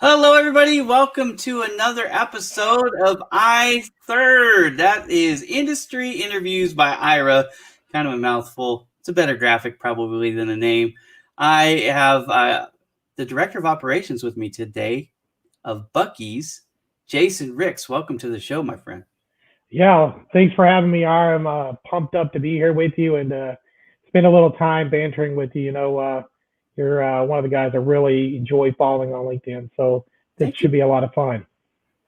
Hello, everybody. Welcome to another episode of I Third. That is Industry Interviews by Ira. Kind of a mouthful. It's a better graphic, probably, than a name. I have the Director of Operations with me today of Bucky's, Jason Ricks. Welcome to the show, my friend. Yeah, thanks for having me, R. I'm pumped up to be here with you and spend a little time bantering with you. You're one of the guys I really enjoy following on LinkedIn, so this Thank you. should be a lot of fun.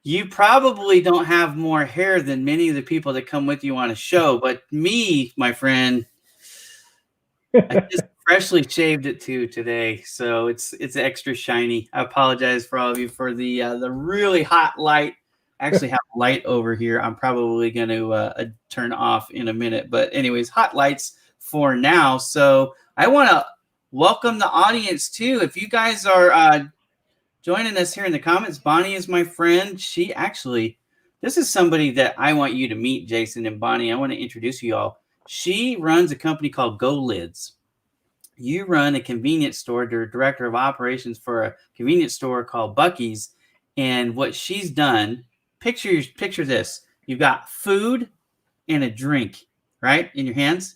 You probably don't have more hair than many of the people that come with you on a show, but me, my friend, I just freshly shaved it too today, so it's extra shiny. I apologize for all of you for the really hot light. I actually have light over here. I'm probably going to turn off in a minute, but anyways, hot lights for now. So I want to welcome the audience too. If you guys are joining us here in the comments, Bonnie is my friend. This is somebody that I want you to meet, Jason and Bonnie. I want to introduce you all. She runs a company called Go Lids. You run a convenience store, director of operations for a convenience store called Bucky's. And what she's done, picture this. You've got food and a drink, right, in your hands.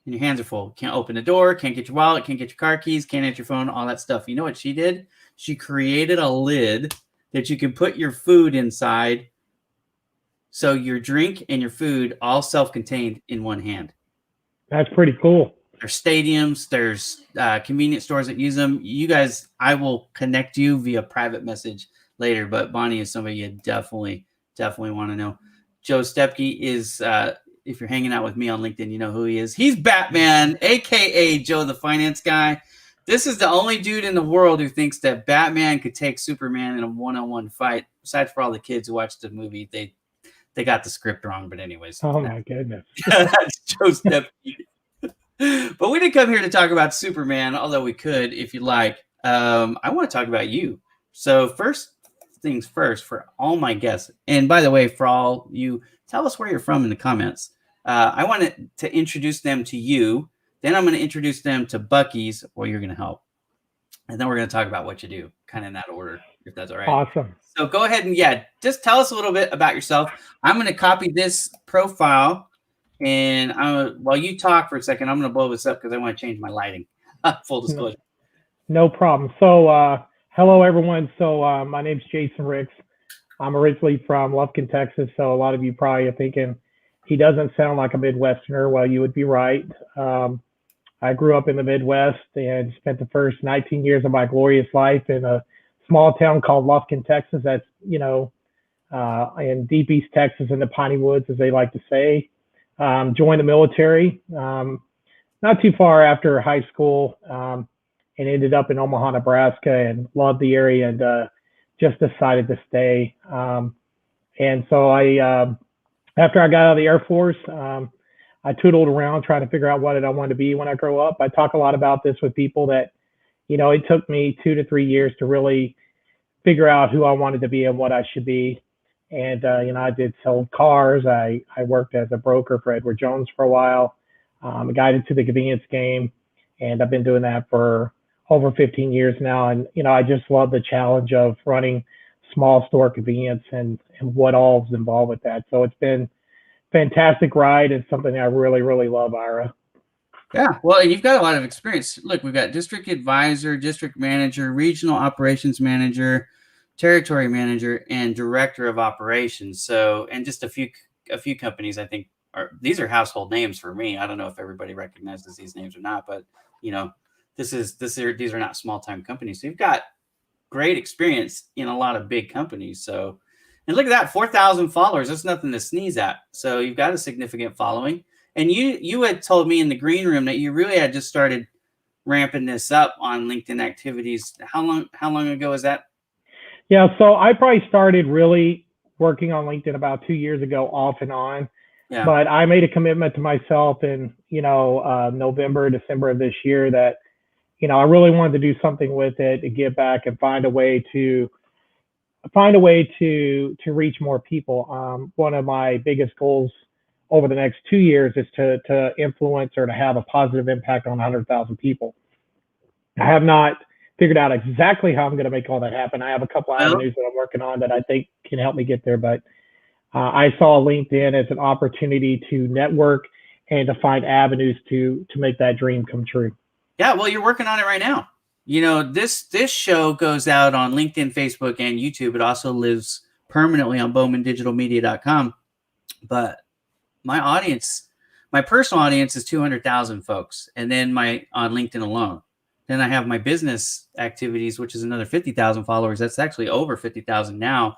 And your hands are full. Can't open the door, can't get your wallet, can't get your car keys, can't answer your phone, all that stuff. You know what she did? She created a lid that you can put your food inside. So your drink and your food all self-contained in one hand. That's pretty cool. There's stadiums, there's convenience stores that use them. You guys, I will connect you via private message later, but Bonnie is somebody you definitely want to know. Joe Stepke is, if you're hanging out with me on LinkedIn, you know who he is. He's Batman, a.k.a. Joe the Finance Guy. This is the only dude in the world who thinks that Batman could take Superman in a one-on-one fight. Besides for all the kids who watched the movie, they got the script wrong. But anyways. Oh, my goodness. That's Joe Stepke. But we didn't come here to talk about Superman, although we could if you like. I want to talk about you. So first things first, for all my guests, and by the way, for all you, tell us where you're from in the comments. I wanted to introduce them to you. Then I'm going to introduce them to Bucky's, or you're going to help. And then we're going to talk about what you do, kind of in that order, if that's all right. Awesome. So go ahead and, just tell us a little bit about yourself. I'm going to copy this profile. And while you talk for a second, I'm going to blow this up because I want to change my lighting. Full disclosure. No problem. So, hello, everyone. So, my name's Jason Ricks. I'm originally from Lufkin, Texas. So, a lot of you probably are thinking he doesn't sound like a Midwesterner. Well, you would be right. I grew up in the Midwest and spent the first 19 years of my glorious life in a small town called Lufkin, Texas. That's, in deep East Texas in the Piney Woods, as they like to say. Joined the military not too far after high school and ended up in Omaha, Nebraska, and loved the area and just decided to stay. And so after I got out of the Air Force, I tootled around trying to figure out what I wanted to be when I grow up. I talk a lot about this with people that, it took me 2 to 3 years to really figure out who I wanted to be and what I should be. And, I did sell cars. I worked as a broker for Edward Jones for a while. I got into the convenience game, and I've been doing that for over 15 years now. And, I just love the challenge of running small store convenience and what all is involved with that. So it's been fantastic ride. It's something I really, really love, Ira. Yeah, well, and you've got a lot of experience. Look, we've got district advisor, district manager, regional operations manager, territory manager, and director of operations. So, and just a few companies, I think, these are household names for me. I don't know if everybody recognizes these names or not, but these are not small time companies. So you've got great experience in a lot of big companies. So, and look at that, 4,000 followers. That's nothing to sneeze at. So you've got a significant following. And you had told me in the green room that you really had just started ramping this up on LinkedIn activities. How long ago was that? Yeah, so I probably started really working on LinkedIn about 2 years ago, off and on. Yeah. But I made a commitment to myself in November, December of this year that I really wanted to do something with it, to give back and find a way to reach more people. One of my biggest goals over the next 2 years is to influence or to have a positive impact on 100,000 people. I have not figured out exactly how I'm going to make all that happen. I have a couple Well, avenues that I'm working on that I think can help me get there. But I saw LinkedIn as an opportunity to network and to find avenues to make that dream come true. yeah, well, you're working on it right now. You know, this show goes out on LinkedIn, Facebook, and YouTube. It also lives permanently on bowmandigitalmedia.com. But my audience, my personal audience is 200,000 folks. And then on LinkedIn alone. Then I have my business activities, which is another 50,000 followers. That's actually over 50,000 now.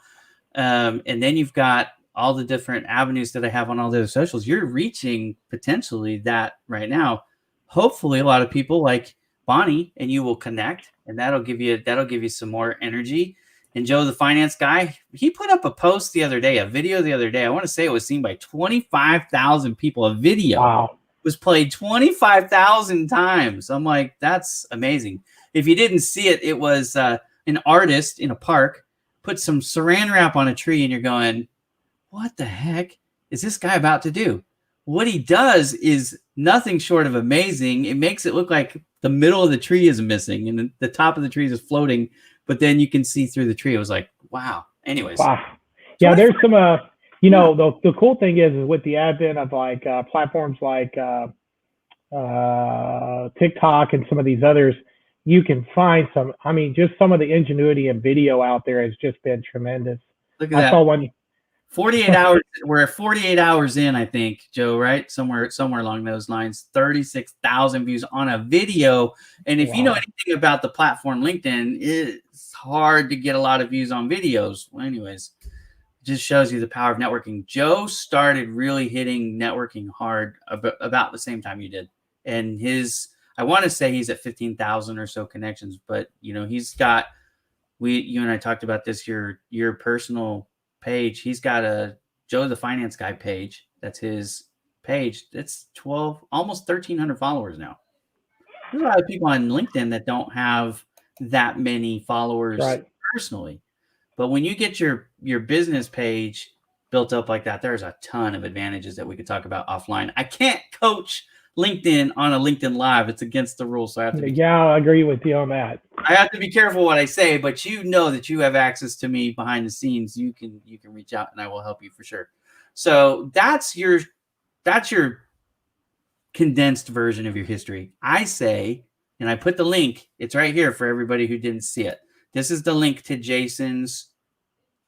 And then you've got all the different avenues that I have on all the other socials. You're reaching potentially that right now. Hopefully a lot of people like Bonnie and you will connect, and that'll give you some more energy. And Joe, the finance guy, he put up a post the other day, a video the other day. I want to say it was seen by 25,000 people. A video was played 25,000 times. I'm like, that's amazing. If you didn't see it, it was an artist in a park put some saran wrap on a tree, and you're going, what the heck is this guy about to do? What he does is nothing short of amazing. It makes it look like the middle of the tree is missing and the top of the tree is floating, but then you can see through the tree. It was like, wow. Anyways. Wow. Yeah, there's some, the cool thing is with the advent of like platforms like TikTok and some of these others, you can find some, just some of the ingenuity and video out there has just been tremendous. Look at that. I saw one. 48 hours. We're 48 hours in, I think, Joe, right? Somewhere along those lines. 36,000 views on a video. And if you know anything about the platform LinkedIn, it's hard to get a lot of views on videos. Well, anyways, it just shows you the power of networking. Joe started really hitting networking hard about the same time you did. And I want to say he's at 15,000 or so connections, but he's got, you and I talked about this, your personal page. He's got a Joe the Finance Guy page. That's his page. It's 12, almost 1,300 followers now. There's a lot of people on LinkedIn that don't have that many followers personally. But when you get your business page built up like that, there's a ton of advantages that we could talk about offline. I can't coach LinkedIn on a LinkedIn Live. It's against the rules. So I have to I agree with you on that. I have to be careful what I say, but you know that you have access to me behind the scenes. You can reach out and I will help you for sure. So that's your condensed version of your history. I say, and I put the link, it's right here for everybody who didn't see it. This is the link to Jason's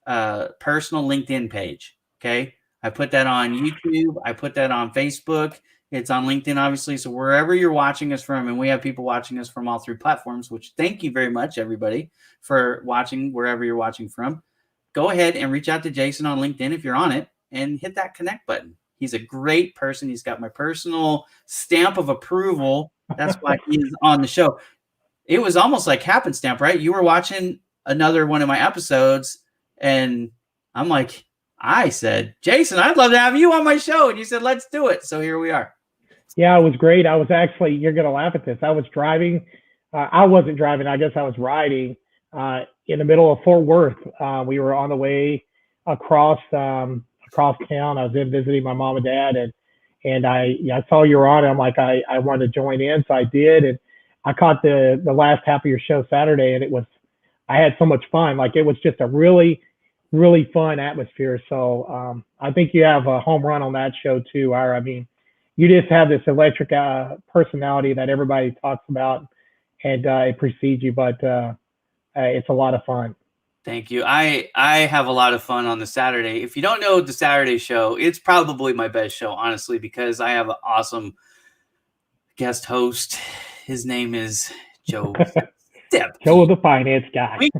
personal LinkedIn page. Okay. I put that on YouTube. I put that on Facebook. It's on LinkedIn, obviously. So wherever you're watching us from, and we have people watching us from all three platforms, which thank you very much, everybody, for watching wherever you're watching from. Go ahead and reach out to Jason on LinkedIn if you're on it and hit that connect button. He's a great person. He's got my personal stamp of approval. That's why he's on the show. It was almost like happenstance, right? You were watching another one of my episodes, and I'm like, I said, Jason, I'd love to have you on my show. And you said, let's do it. So here we are. Yeah, it was great. I was actually, you're going to laugh at this. I was driving. I wasn't driving. I guess I was riding in the middle of Fort Worth. We were on the way across town. I was in visiting my mom and dad, and I saw you were on. I'm like, I wanted to join in. So I did. And I caught the last half of your show Saturday, and I had so much fun. Like, it was just a really, really fun atmosphere. So I think you have a home run on that show too, Ira. I mean, you just have this electric personality that everybody talks about, and it precedes you, but it's a lot of fun. Thank you. I have a lot of fun on the Saturday. If you don't know the Saturday show, it's probably my best show, honestly, because I have an awesome guest host. His name is Joe. Joe the Finance Guy. We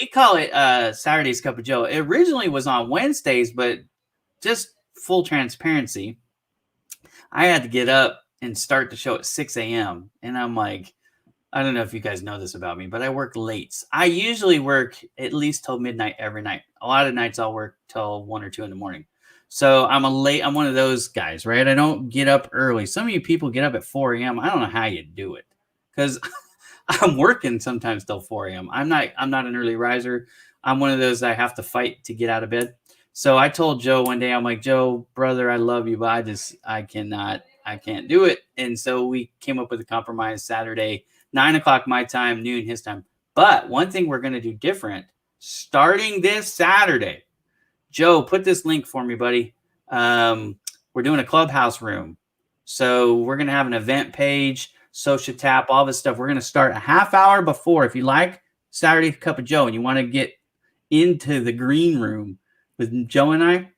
call it Saturday's Cup of Joe. It originally was on Wednesdays, but just full transparency, I had to get up and start the show at 6 a.m. And I'm like, I don't know if you guys know this about me, but I work late. I usually work at least till midnight every night. A lot of nights I'll work till 1 or 2 in the morning. So I'm one of those guys, right? I don't get up early. Some of you people get up at 4 a.m. I don't know how you do it, because I'm working sometimes till 4 a.m. I'm not an early riser. I'm one of those I have to fight to get out of bed. So I told Joe one day, I'm like, Joe, brother, I love you, but I can't do it. And so we came up with a compromise Saturday 9 o'clock my time, noon his time. But one thing we're going to do different starting this Saturday. Joe, put this link for me, buddy. We're doing a clubhouse room. So we're going to have an event page, social tap, all this stuff. We're going to start a half hour before. If you like Saturday Cup of Joe and you want to get into the green room with Joe and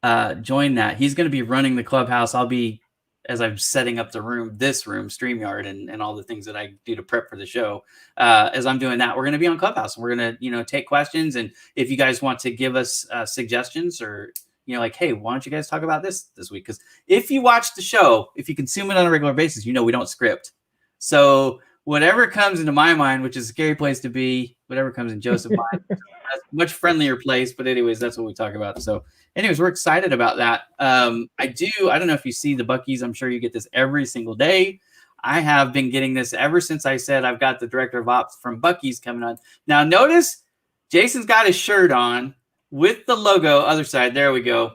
I, join that. He's going to be running the clubhouse. I'll be, as I'm setting up the room, this room, StreamYard, and all the things that I do to prep for the show. As I'm doing that, we're going to be on Clubhouse. We're going to, take questions. And if you guys want to give us suggestions or, like, hey, why don't you guys talk about this week? Because if you watch the show, if you consume it on a regular basis, we don't script. So whatever comes into my mind, which is a scary place to be, whatever comes in Joseph's mind, that's a much friendlier place. But anyways, that's what we talk about. So anyways, we're excited about that. I don't know if you see the Buckies. I'm sure you get this every single day. I have been getting this ever since I said I've got the director of ops from Bucky's coming on. Now notice Jason's got his shirt on with the logo, other side. There we go.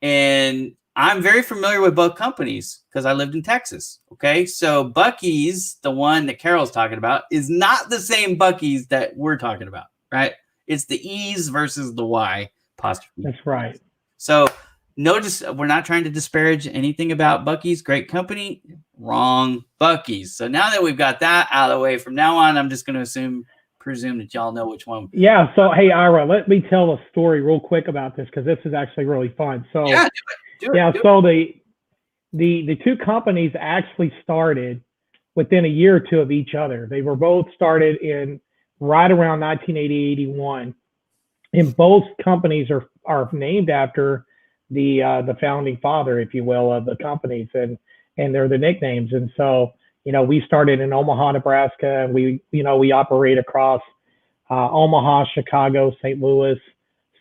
And I'm very familiar with both companies because I lived in Texas. Okay. So Bucky's, the one that Carol's talking about, is not the same Bucky's that we're talking about, right? It's the E's versus the Y apostrophe. That's right. So notice we're not trying to disparage anything about Bucky's. Great company. Wrong. Bucky's. So now that we've got that out of the way, from now on, I'm just going to presume that y'all know which one. Yeah. So, hey, Ira, let me tell a story real quick about this because this is actually really fun. So, do it. The two companies actually started within a year or two of each other. They were both started in right around 1980, 81. And both companies are named after the founding father, if you will, of the companies, and they're the nicknames. And so, we started in Omaha, Nebraska, and we operate across Omaha, Chicago, St. Louis,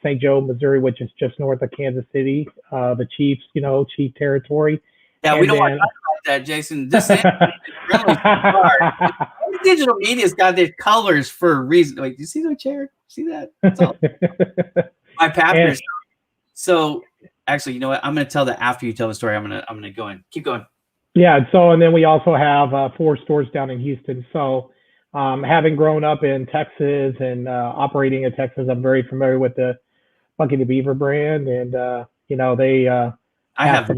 St. Joe, Missouri, which is just north of Kansas City, the Chiefs, Chief territory. Yeah, we don't want to talk about that, Jason. This is really hard. Digital media's got their colors for a reason. Wait, do you see the chair? See that? That's all. My papers. So actually, you know what? I'm going to tell that after you tell the story. I'm going to go in. Keep going. Yeah. So, and then we also have 4 stores down in Houston. So, having grown up in Texas and operating in Texas, I'm very familiar with the Bucky the Beaver brand, and they have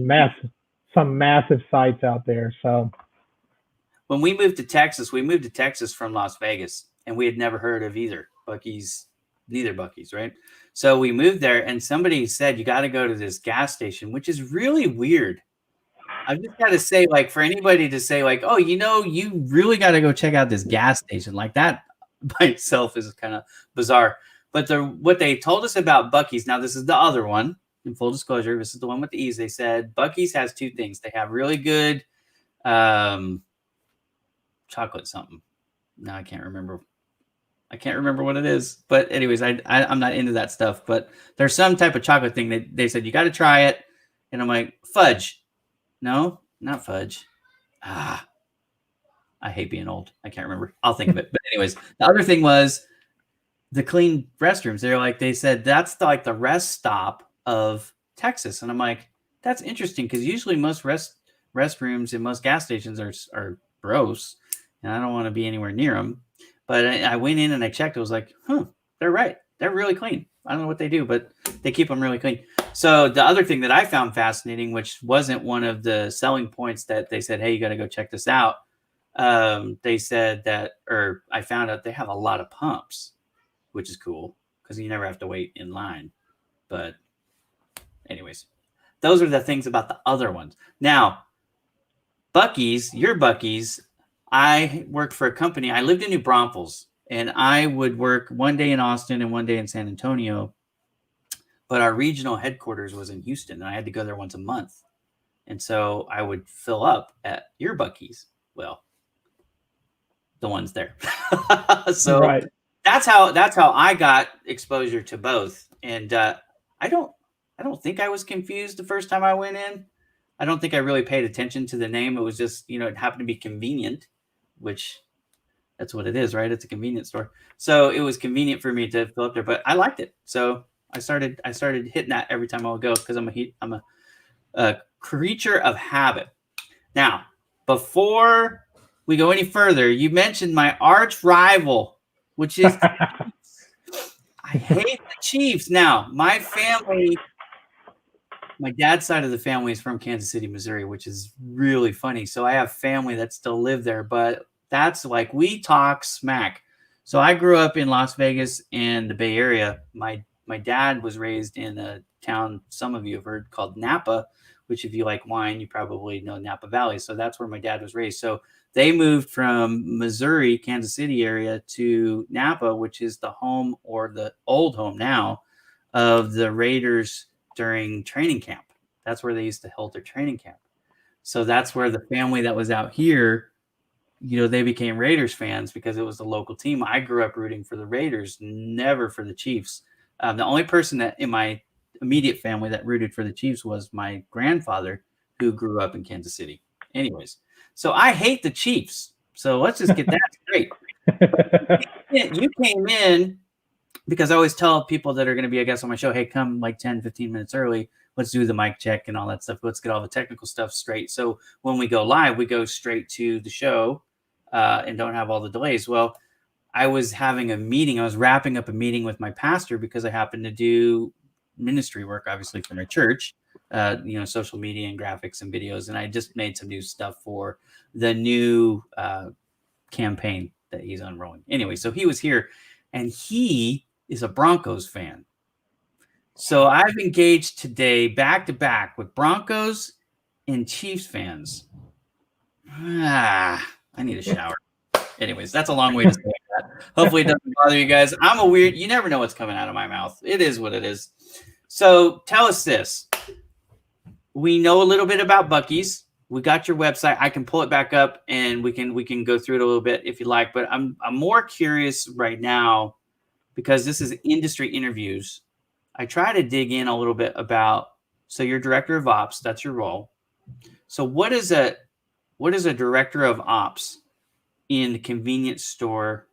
some massive sites out there. So when we moved to Texas from Las Vegas, and we had never heard of neither Bucky's, right? So we moved there, and somebody said, you got to go to this gas station, which is really weird. I've just got to say, like, for anybody to say, like, oh, you really got to go check out this gas station, like that by itself is kind of bizarre. But what they told us about Bucky's, now this is the other one, in full disclosure, this is the one with the E's. They said Bucky's has 2 things. They have really good chocolate something. Now I can't remember what it is. But anyways, I'm not into that stuff. But there's some type of chocolate thing that they said, you got to try it. And I'm like, fudge. No, not fudge. I hate being old. I can't remember. I'll think of it. But anyways, the other thing was the clean restrooms. They said that's the rest stop of Texas. And I'm like, that's interesting because usually most restrooms in most gas stations are gross, and I don't want to be anywhere near them. But I went in and I checked. I was like, they're right. They're really clean. I don't know what they do, but they keep them really clean. So the other thing that I found fascinating, which wasn't one of the selling points that they said, hey, you got to go check this out. They said that, or I found out they have a lot of pumps, which is cool because you never have to wait in line. But anyways, those are the things about the other ones. Now, Bucky's, your Bucky's, I worked for a company. I lived in New Braunfels, and I would work one day in Austin and one day in San Antonio. But our regional headquarters was in Houston, and I had to go there once a month. And so I would fill up at your Bucky's. Well, the ones there. So right. That's how I got exposure to both. And I don't think I was confused the first time I went in. I don't think I really paid attention to the name. It was just, it happened to be convenient, which that's what it is, right? It's a convenience store. So it was convenient for me to fill up there, but I liked it. So I started hitting that every time I would go because I'm a creature of habit. Now, before we go any further, you mentioned my arch rival, which is the Chiefs. I hate the Chiefs. Now, my family, my dad's side of the family is from Kansas City, Missouri, which is really funny. So I have family that still live there, but that's like we talk smack. So I grew up in Las Vegas and the Bay Area. My dad was raised in a town some of you have heard called Napa, which if you like wine, you probably know Napa Valley. So that's where my dad was raised. So they moved from Missouri, Kansas City area to Napa, which is the home or the old home now of the Raiders during training camp. That's where they used to hold their training camp. So that's where the family that was out here, they became Raiders fans because it was the local team. I grew up rooting for the Raiders, never for the Chiefs. The only person that in my immediate family that rooted for the Chiefs was my grandfather, who grew up in Kansas City. Anyways, so I hate the Chiefs. So let's just get that straight. You came in because I always tell people that are going to be a guest on my show, hey, come like 10, 15 minutes early. Let's do the mic check and all that stuff. Let's get all the technical stuff straight. So when we go live, we go straight to the show and don't have all the delays. Well, I was having a meeting. I was wrapping up a meeting with my pastor because I happen to do ministry work, obviously, for my church, social media and graphics and videos. And I just made some new stuff for the new campaign that he's unrolling. Anyway, so he was here and he is a Broncos fan. So I've engaged today back to back with Broncos and Chiefs fans. I need a shower. Anyways, that's a long way to say that. Hopefully it doesn't bother you guys. You never know what's coming out of my mouth. It is what it is. So tell us this. We know a little bit about Bucky's. We got your website. I can pull it back up and we can go through it a little bit if you like. But I'm more curious right now because this is industry interviews. I try to dig in a little bit about, so you're director of ops, that's your role. So what is a director of ops in the convenience store?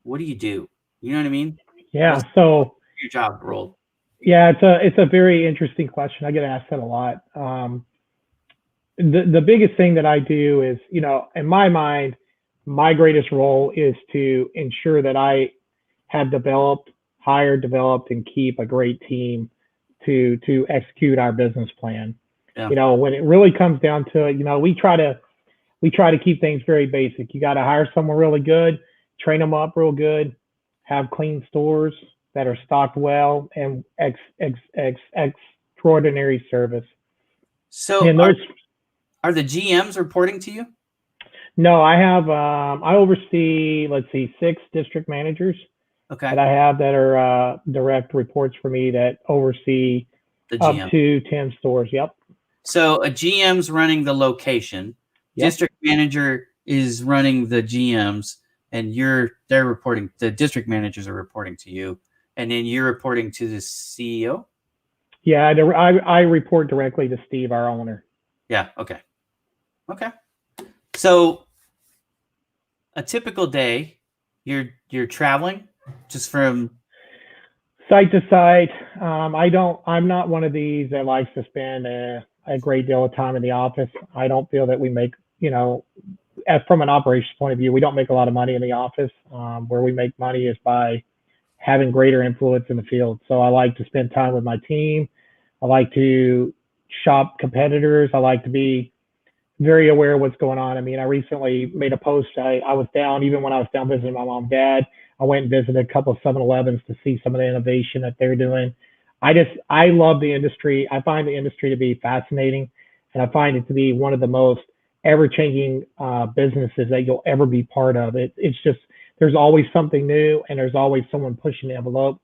What do you do? You know what I mean? Yeah. So your job role. Yeah, it's a very interesting question. I get asked that a lot. The biggest thing that I do is, in my mind, my greatest role is to ensure that I have hired, developed, and keep a great team to execute our business plan. Yeah. When it really comes down to it, we try to keep things very basic. You got to hire someone really good, train them up real good, have clean stores that are stocked well, and extraordinary service. So are the GMs reporting to you? No, I have I oversee 6 district managers. Okay. That I have that are direct reports for me that oversee up to 10 stores. Yep. So a GM's running the location. Yep. District manager is running the GMs, and they're reporting. The district managers are reporting to you, and then you're reporting to the CEO. Yeah, I report directly to Steve, our owner. Yeah. Okay. So a typical day, you're traveling just from site to site. I'm not one of these that likes to spend a great deal of time in the office. I don't feel that we make, as from an operations point of view, we don't make a lot of money in the office. Where we make money is by having greater influence in the field. So I like to spend time with my team. I like to shop competitors. I like to be very aware of what's going on. I mean, I recently made a post. I was down, even when I was down visiting my mom and dad, I went and visited a couple of 7-Elevens to see some of the innovation that they're doing. I love the industry. I find the industry to be fascinating, and I find it to be one of the most ever-changing businesses that you'll ever be part of. It's just, there's always something new, and there's always someone pushing the envelope.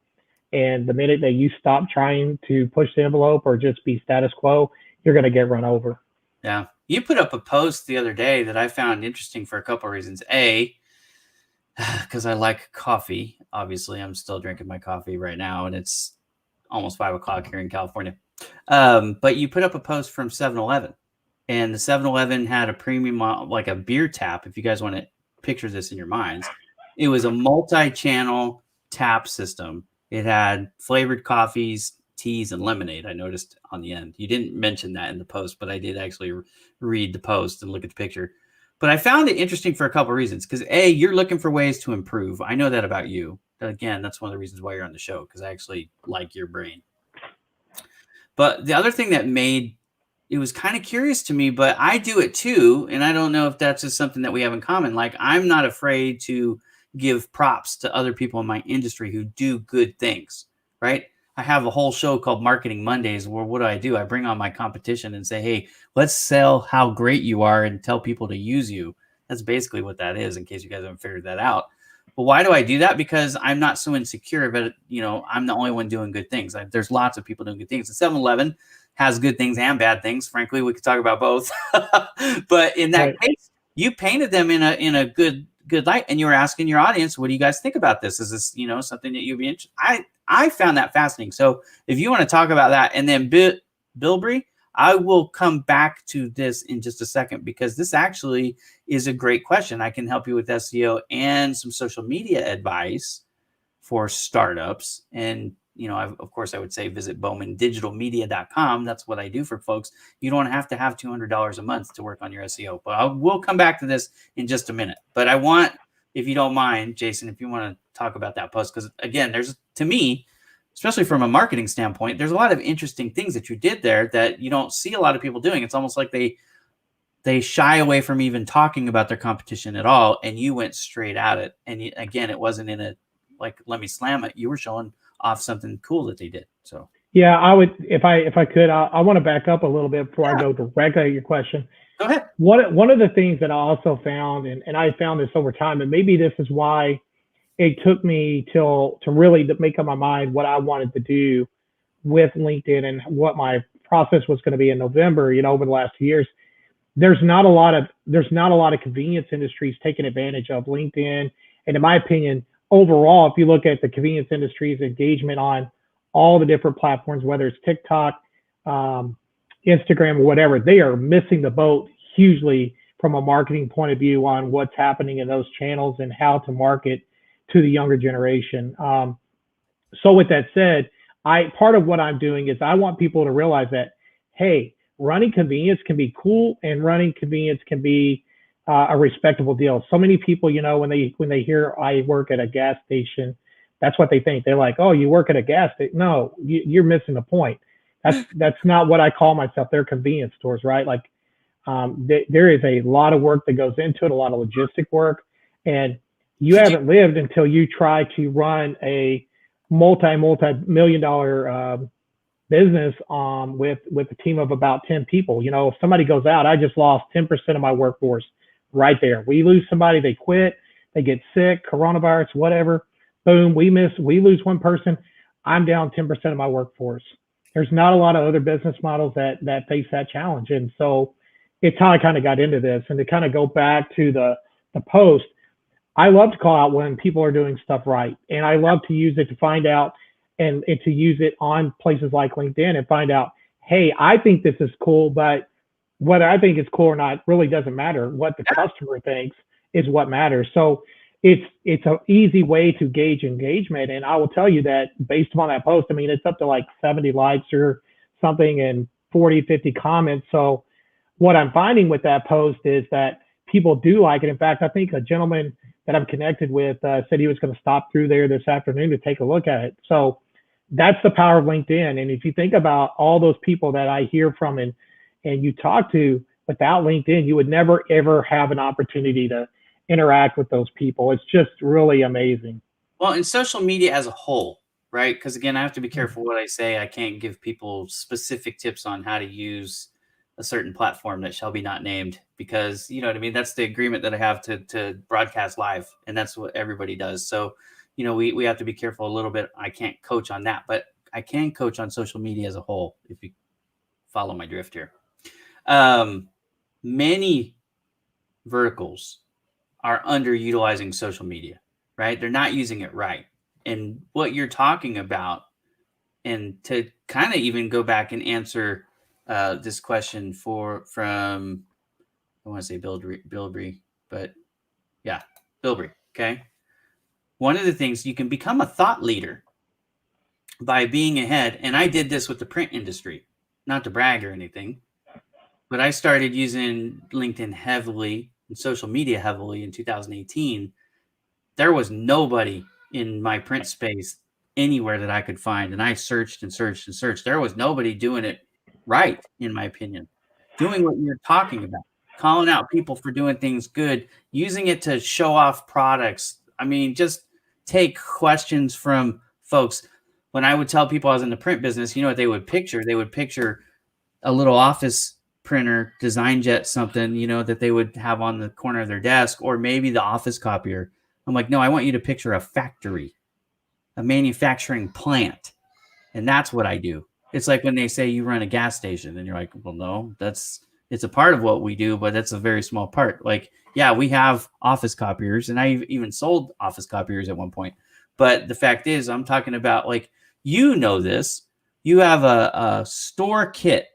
And the minute that you stop trying to push the envelope or just be status quo, you're going to get run over. Yeah. You put up a post the other day that I found interesting for a couple of reasons. A, because I like coffee. Obviously, I'm still drinking my coffee right now, and it's almost 5 o'clock here in California. But you put up a post from 7-Eleven, and the 7-Eleven had a premium, like a beer tap. If you guys want to picture this in your minds, it was a multi-channel tap system. It had flavored coffees, teas, and lemonade. I noticed on the end. You didn't mention that in the post, but I did actually read the post and look at the picture. But I found it interesting for a couple of reasons. Because A, you're looking for ways to improve. I know that about you. Again, that's one of the reasons why you're on the show, because I actually like your brain. But the other thing that made it was kind of curious to me, but I do it too. And I don't know if that's just something that we have in common. Like, I'm not afraid to give props to other people in my industry who do good things, right? I have a whole show called Marketing Mondays where what do? I bring on my competition and say, hey, let's sell how great you are and tell people to use you. That's basically what that is, in case you guys haven't figured that out. But why do I do that? Because I'm not so insecure about it. I'm the only one doing good things. There's lots of people doing good things. And 7-Eleven has good things and bad things. Frankly, we could talk about both. But in that case, you painted them in a good light, and you were asking your audience, what do you guys think about this? Is this, something that you'd be interested? I found that fascinating. So if you want to talk about that, and then Bilbrey, I will come back to this in just a second, because this actually is a great question. I can help you with SEO and some social media advice for startups. And, of course, I would say visit bowmandigitalmedia.com. That's what I do for folks. You don't have to have $200 a month to work on your SEO. But we'll come back to this in just a minute. But I want, if you don't mind, Jason, if you want to talk about that post, because, again, to me, especially from a marketing standpoint, there's a lot of interesting things that you did there that you don't see a lot of people doing. It's almost like they shy away from even talking about their competition at all, and you went straight at it. And again, it wasn't in a like, let me slam it. You were showing off something cool that they did. So yeah, I would, if I could, I want to back up a little bit before I go directly at your question. Go ahead. One of the things that I also found, and I found this over time, and maybe this is why it took me to really make up my mind what I wanted to do with LinkedIn and what my process was going to be in November, over the last 2 years. There's not a lot of convenience industries taking advantage of LinkedIn. And in my opinion, overall, if you look at the convenience industry's engagement on all the different platforms, whether it's TikTok, Instagram, or whatever, they are missing the boat hugely from a marketing point of view on what's happening in those channels and how to market to the younger generation. So with that said, part of what I'm doing is I want people to realize that, hey, running convenience can be cool, and running convenience can be a respectable deal. So many people, when they hear I work at a gas station, that's what they think. They're like, oh, you work at a gas station? No, you're missing the point. That's not what I call myself. They're convenience stores, right? Like, there is a lot of work that goes into it, a lot of logistic work, and you haven't lived until you try to run a multi-million dollar business with a team of about 10 people. If somebody goes out, I just lost 10% of my workforce right there. We lose somebody, they quit, they get sick, coronavirus, whatever. Boom, we lose one person. I'm down 10% of my workforce. There's not a lot of other business models that face that challenge. And so it's how I kind of got into this. And to kind of go back to the post, I love to call out when people are doing stuff right. And I love to use it to find out and to use it on places like LinkedIn and find out, hey, I think this is cool, but whether I think it's cool or not really doesn't matter. What the customer thinks is what matters. So it's an easy way to gauge engagement. And I will tell you that based upon that post, I mean, it's up to like 70 likes or something and 40, 50 comments. So what I'm finding with that post is that people do like it. In fact, I think a gentleman that I'm connected with said he was going to stop through there this afternoon to take a look at it. So that's the power of LinkedIn. And if you think about all those people that I hear from and you talk to, without LinkedIn, you would never, ever have an opportunity to interact with those people. It's just really amazing. Well, in social media as a whole, right? Because again, I have to be careful what I say. I can't give people specific tips on how to use a certain platform that shall be not named, because you know what I mean? That's the agreement that I have to broadcast live, and that's what everybody does. So, we have to be careful a little bit. I can't coach on that, but I can coach on social media as a whole, if you follow my drift here. Many verticals are underutilizing social media, right? They're not using it right. And what you're talking about, and to kind of even go back and answer this question from I want to say Bilbrey, but yeah, Bilbrey. Okay. One of the things, you can become a thought leader by being ahead. And I did this with the print industry, not to brag or anything, but I started using LinkedIn heavily in social media heavily in 2018, there was nobody in my print space anywhere that I could find. And I searched and searched and searched. There was nobody doing it right, in my opinion, doing what you're talking about, calling out people for doing things good, using it to show off products. I mean, just take questions from folks. When I would tell people I was in the print business, you know what they would picture? They would picture a little office printer, design jet, something, you know, that they would have on the corner of their desk, or maybe the office copier. I'm like, no, I want you to picture a factory, a manufacturing plant. And that's what I do. It's like when they say you run a gas station and you're like, well, no, it's a part of what we do, but that's a very small part. Like, yeah, we have office copiers, and I even sold office copiers at one point. But the fact is, I'm talking about, like, you know this, you have a store kit,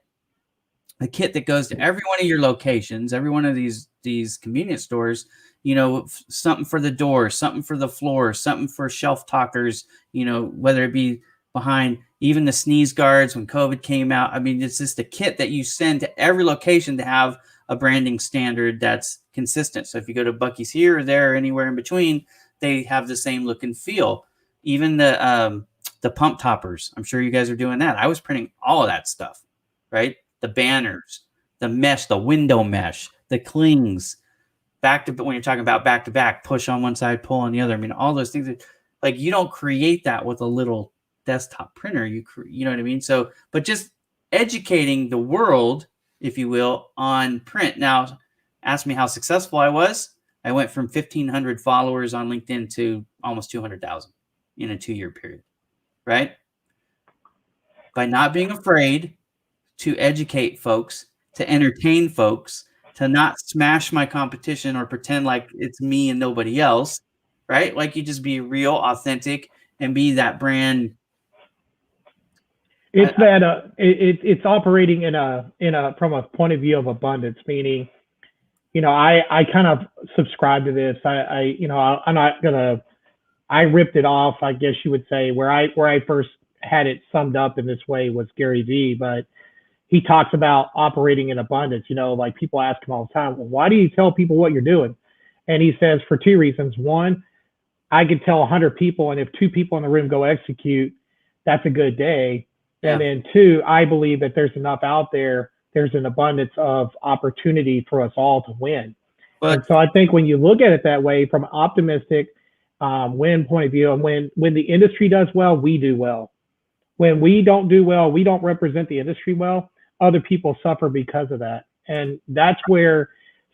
a kit that goes to every one of your locations, every one of these convenience stores, you know, something for the door, something for the floor, something for shelf talkers, you know, whether it be behind even the sneeze guards when COVID came out. I mean, it's just a kit that you send to every location to have a branding standard that's consistent. So if you go to Bucky's here or there or anywhere in between, they have the same look and feel. Even the pump toppers, I'm sure you guys are doing that. I was printing all of that stuff, right? The banners, the mesh, the window mesh, the clings, back to, when you're talking about back to back, push on one side, pull on the other. I mean, all those things that, like, you don't create that with a little desktop printer. You know what I mean? So, but just educating the world, if you will, on print. Now, ask me how successful I was. I went from 1,500 followers on LinkedIn to almost 200,000 in a 2-year period, right? By not being afraid to educate folks, to entertain folks, to not smash my competition or pretend like it's me and nobody else, right? Like, you just be real, authentic, and be that brand. It's that it's operating in a from a point of view of abundance, meaning, you know, I kind of subscribe to this. I'm not gonna, I ripped it off, I guess you would say. Where I first had it summed up in this way was Gary Vee, but he talks about operating in abundance. You know, like, people ask him all the time, well, why do you tell people what you're doing? And he says, for two reasons. One, I could tell 100 people, and if 2 people in the room go execute, that's a good day. Yeah. And then 2, I believe that there's enough out there. There's an abundance of opportunity for us all to win. But, and so I think when you look at it that way, from an optimistic win point of view, and when the industry does well, we do well. When we don't do well, we don't represent the industry well, other people suffer because of that. And that's where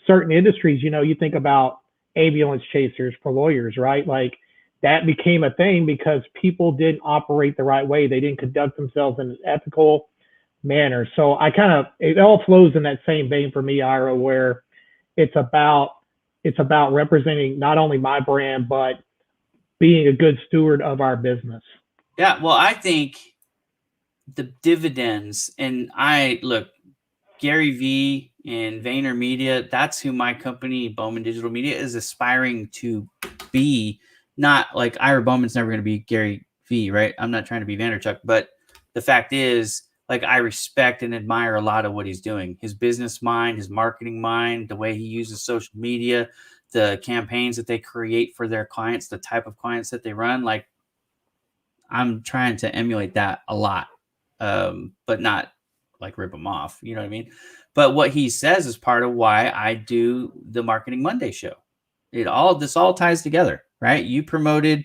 certain industries, you know, you think about ambulance chasers for lawyers, right? Like, that became a thing because people didn't operate the right way. They didn't conduct themselves in an ethical manner. So it all flows in that same vein for me, Ira, where it's about representing not only my brand, but being a good steward of our business. Yeah, well, I think the dividends, and look, Gary Vee and VaynerMedia, that's who my company, Bowman Digital Media, is aspiring to be. Not like Ira Bowman's never going to be Gary Vee, right? I'm not trying to be Vanderchuck, but the fact is, like, I respect and admire a lot of what he's doing. His business mind, his marketing mind, the way he uses social media, the campaigns that they create for their clients, the type of clients that they run. Like, I'm trying to emulate that a lot, but not like rip them off. You know what I mean? But what he says is part of why I do the Marketing Monday show. This all ties together, right? You promoted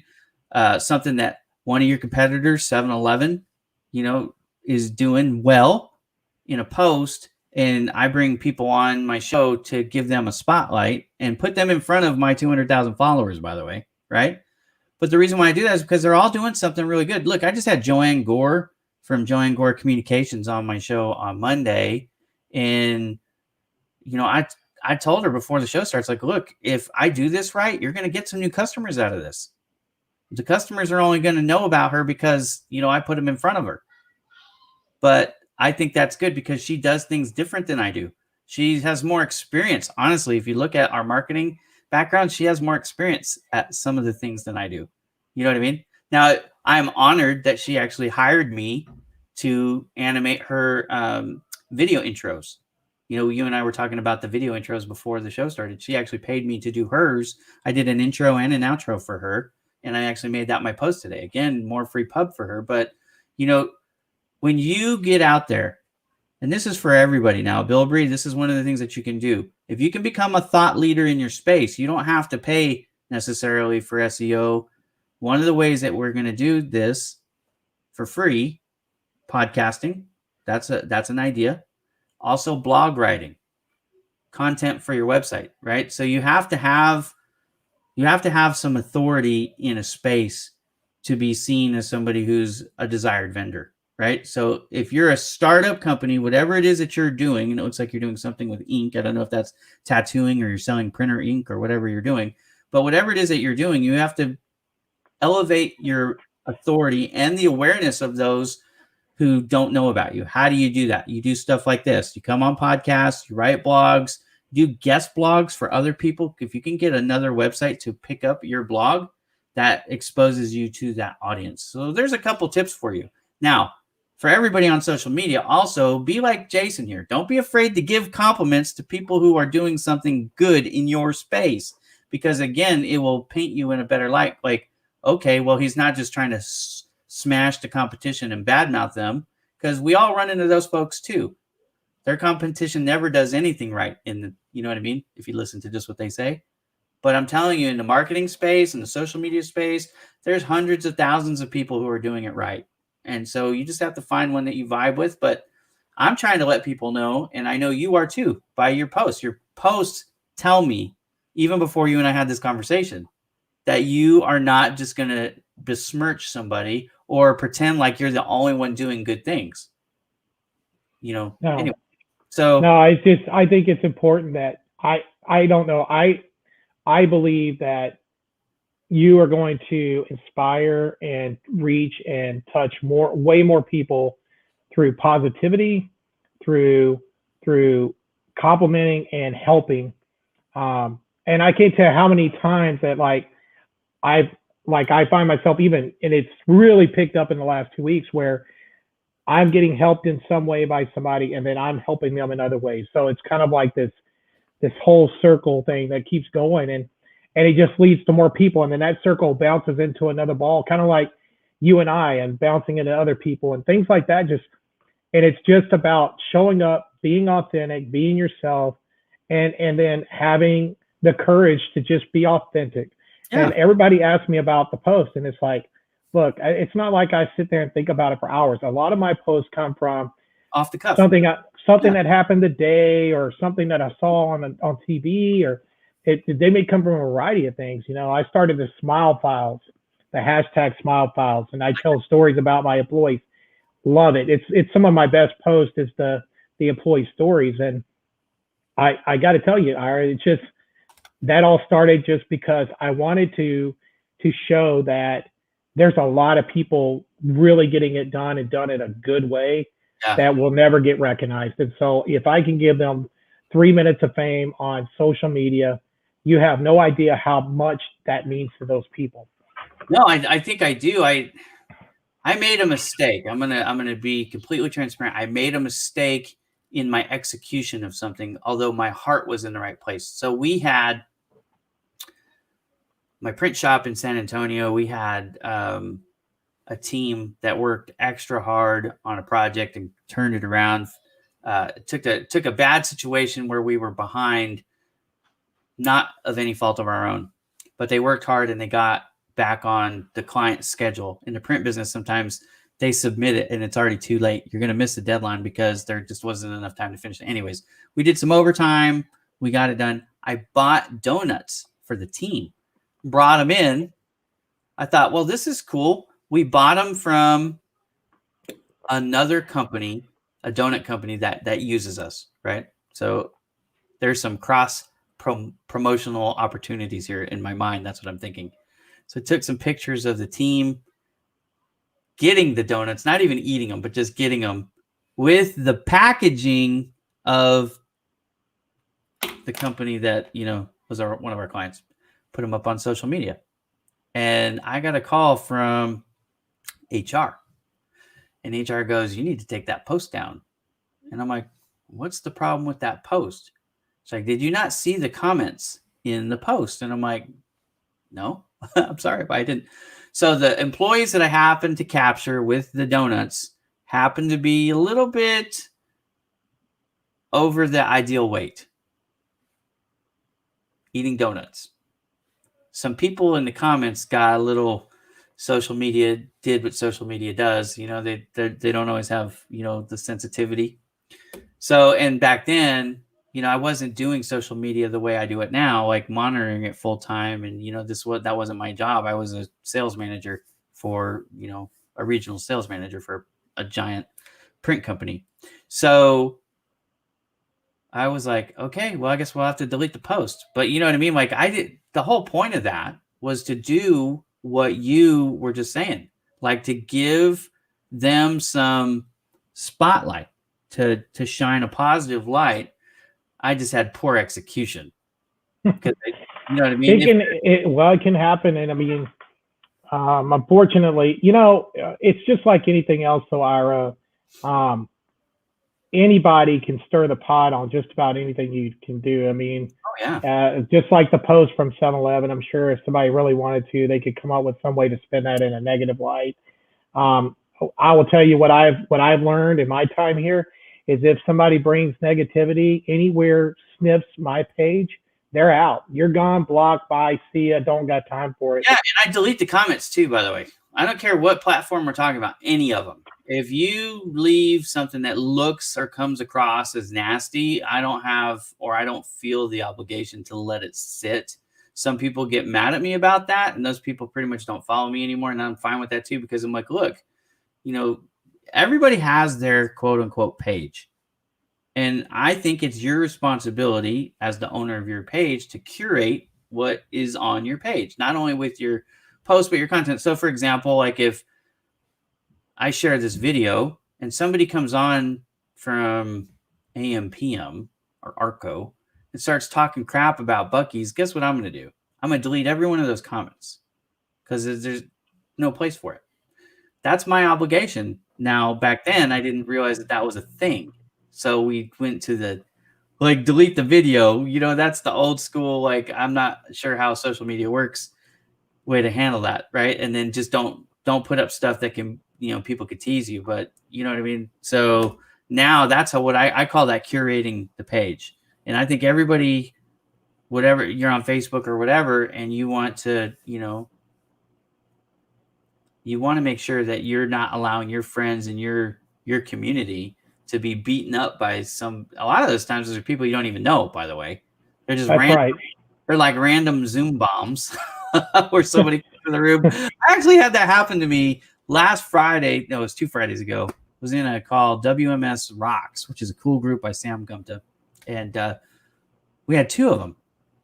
something that one of your competitors, 7-Eleven, you know, is doing well in a post, and I bring people on my show to give them a spotlight and put them in front of my 200,000 followers, by the way, right? But the reason why I do that is because they're all doing something really good. Look, I just had Joanne Gore from Joanne Gore Communications on my show on Monday. And, you know, I told her before the show starts, like, look, if I do this right, you're going to get some new customers out of this. The customers are only going to know about her because, you know, I put them in front of her. But I think that's good because she does things different than I do. She has more experience. Honestly, if you look at our marketing background, she has more experience at some of the things than I do. You know what I mean? Now, I'm honored that she actually hired me to animate her video intros. You and I were talking about the video intros before the show started. She actually paid me to do hers. I did an intro and an outro for her, and I actually made that my post today. Again, more free pub for her. But, when you get out there, and this is for everybody now, Bill Bree, this is one of the things that you can do. If you can become a thought leader in your space, you don't have to pay necessarily for SEO. One of the ways that we're going to do this for free, podcasting, that's an idea. Also blog writing, content for your website, right? So you have to have some authority in a space to be seen as somebody who's a desired vendor, right? So if you're a startup company, whatever it is that you're doing, and it looks like you're doing something with ink, I don't know if that's tattooing or you're selling printer ink or whatever you're doing, but whatever it is that you're doing, you have to elevate your authority and the awareness of those who don't know about you. How do you do that? You do stuff like this. You come on podcasts, you write blogs, do guest blogs for other people. If you can get another website to pick up your blog, that exposes you to that audience. So there's a couple tips for you. Now, for everybody on social media, also be like Jason here. Don't be afraid to give compliments to people who are doing something good in your space, because again, it will paint you in a better light. Like, okay, well, he's not just trying to smash the competition and badmouth them, because we all run into those folks too. Their competition never does anything right you know what I mean? If you listen to just what they say. But I'm telling you, in the marketing space, in the social media space, there's hundreds of thousands of people who are doing it right. And so you just have to find one that you vibe with. But I'm trying to let people know, and I know you are too, by your posts. Your posts tell me, even before you and I had this conversation, that you are not just going to besmirch somebody or pretend like you're the only one doing good things. No. Anyway. So no, I think it's important that I don't know. I believe that you are going to inspire and reach and touch way more people through positivity, through complimenting and helping. And I can't tell you how many times that I find myself even, and it's really picked up in the last 2 weeks, where I'm getting helped in some way by somebody, and then I'm helping them in other ways. So it's kind of like this whole circle thing that keeps going, and it just leads to more people, and then that circle bounces into another ball, kind of like you and I, and bouncing into other people and things like that. And it's just about showing up, being authentic, being yourself, and then having the courage to just be authentic. Yeah. And everybody asks me about the post, and it's like, look, it's not like I sit there and think about it for hours. A lot of my posts come from off the cuff, something that happened today, or something that I saw on TV, or they may come from a variety of things. I started the Smile Files, the hashtag Smile Files, and I tell stories about my employees. Love it. It's some of my best posts is the employee stories. And I got to tell you, Ira, it's just, that all started just because I wanted to show that there's a lot of people really getting it done, and done in a good way, that will never get recognized. And so if I can give them 3 minutes of fame on social media, you have no idea how much that means to those people. No, I think I do. I made a mistake. I'm gonna be completely transparent. I made a mistake in my execution of something, although my heart was in the right place. So we had my print shop in San Antonio. We had a team that worked extra hard on a project and turned it around. Took a bad situation where we were behind, not of any fault of our own, but they worked hard and they got back on the client's schedule. In the print business, sometimes they submit it and it's already too late. You're going to miss the deadline because there just wasn't enough time to finish it. Anyways, we did some overtime. We got it done. I bought donuts for the team, brought them in. I thought, well, this is cool. We bought them from another company, a donut company that uses us, right? So there's some cross promotional opportunities here in my mind. That's what I'm thinking. So I took some pictures of the team getting the donuts, not even eating them, but just getting them, with the packaging of the company that, was one of our clients. Put them up on social media. And I got a call from HR. And HR goes, you need to take that post down. And I'm like, what's the problem with that post? She's like, did you not see the comments in the post? And I'm like, no, I'm sorry, but I didn't. So the employees that I happened to capture with the donuts happened to be a little bit over the ideal weight, eating donuts. Some people in the comments got a little, social media did what social media does. They don't always have, the sensitivity. So, and back then, I wasn't doing social media the way I do it now, like monitoring it full time. And, that wasn't my job. I was a sales manager for, a regional sales manager for a giant print company. So I was like, okay, well, I guess we'll have to delete the post. But you know what I mean? Like the whole point of that was to do what you were just saying, like to give them some spotlight, to shine a positive light. I just had poor execution. Because you know what I mean? It can happen. And I mean, unfortunately, it's just like anything else, though, Ira. Anybody can stir the pot on just about anything you can do. I mean, just like the post from 7-Eleven, I'm sure if somebody really wanted to, they could come up with some way to spin that in a negative light. I will tell you what I've learned in my time here is if somebody brings negativity anywhere, sniffs my page, they're out. You're gone, blocked, bye, see ya, don't got time for it. Yeah, and I delete the comments too, by the way. I don't care what platform we're talking about, any of them. If you leave something that looks or comes across as nasty, I don't feel the obligation to let it sit. Some people get mad at me about that, and those people pretty much don't follow me anymore, and I'm fine with that too, because I'm like, look, everybody has their quote unquote page. And I think it's your responsibility as the owner of your page to curate what is on your page, not only with your post, but your content. So for example, like if I share this video and somebody comes on from AM/PM or ARCO and starts talking crap about Bucky's, guess what I'm going to do? I'm going to delete every one of those comments because there's no place for it. That's my obligation. Now, back then, I didn't realize that was a thing. So we went to the, delete the video. That's the old school, I'm not sure how social media works way to handle that, right? And then just don't put up stuff that can, people could tease you, but you know what I mean? So now that's what I call that curating the page. And I think everybody, whatever you're on Facebook or whatever, and you want to, you want to make sure that you're not allowing your friends and your community to be beaten up by a lot of those times those are people you don't even know, by the way. They're just random. Right. They're like random Zoom bombs where somebody comes in the room. I actually had that happen to me last Friday. No, it was 2 Fridays ago. I was in a call WMS Rocks, which is a cool group by Sam Gumta. And we had 2 of them.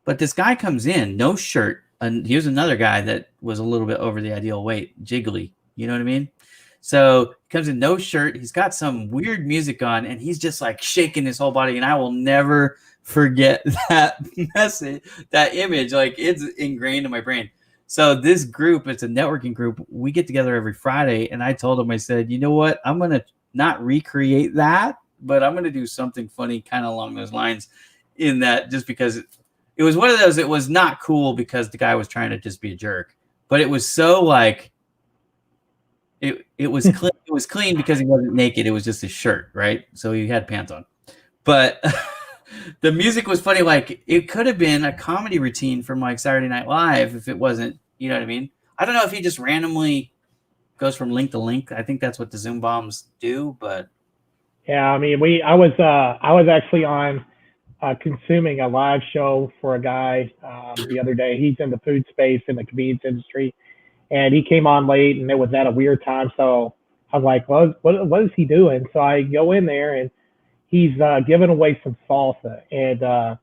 But this guy comes in, no shirt. And he was another guy that was a little bit over the ideal weight, jiggly. You know what I mean? So he comes in no shirt. He's got some weird music on, and he's just like shaking his whole body. And I will never forget that message, that image. Like it's ingrained in my brain. So this group, it's a networking group. We get together every Friday, and I told him, I said, you know what? I'm going to not recreate that, but I'm going to do something funny kind of along those lines in that just because it was one of those, it was not cool because the guy was trying to just be a jerk, but it was so like, it was clean. It was clean because he wasn't naked. It was just his shirt, right? So he had pants on. But the music was funny. Like it could have been a comedy routine from like Saturday Night Live if it wasn't. You know what I mean? I don't know if he just randomly goes from link to link. I think that's what the Zoom bombs do. But yeah, I mean, I was actually on consuming a live show for a guy the other day. He's in the food space in the convenience industry. And he came on late, and it was at a weird time. So I was like, well, what is he doing? So I go in there, and he's giving away some salsa. And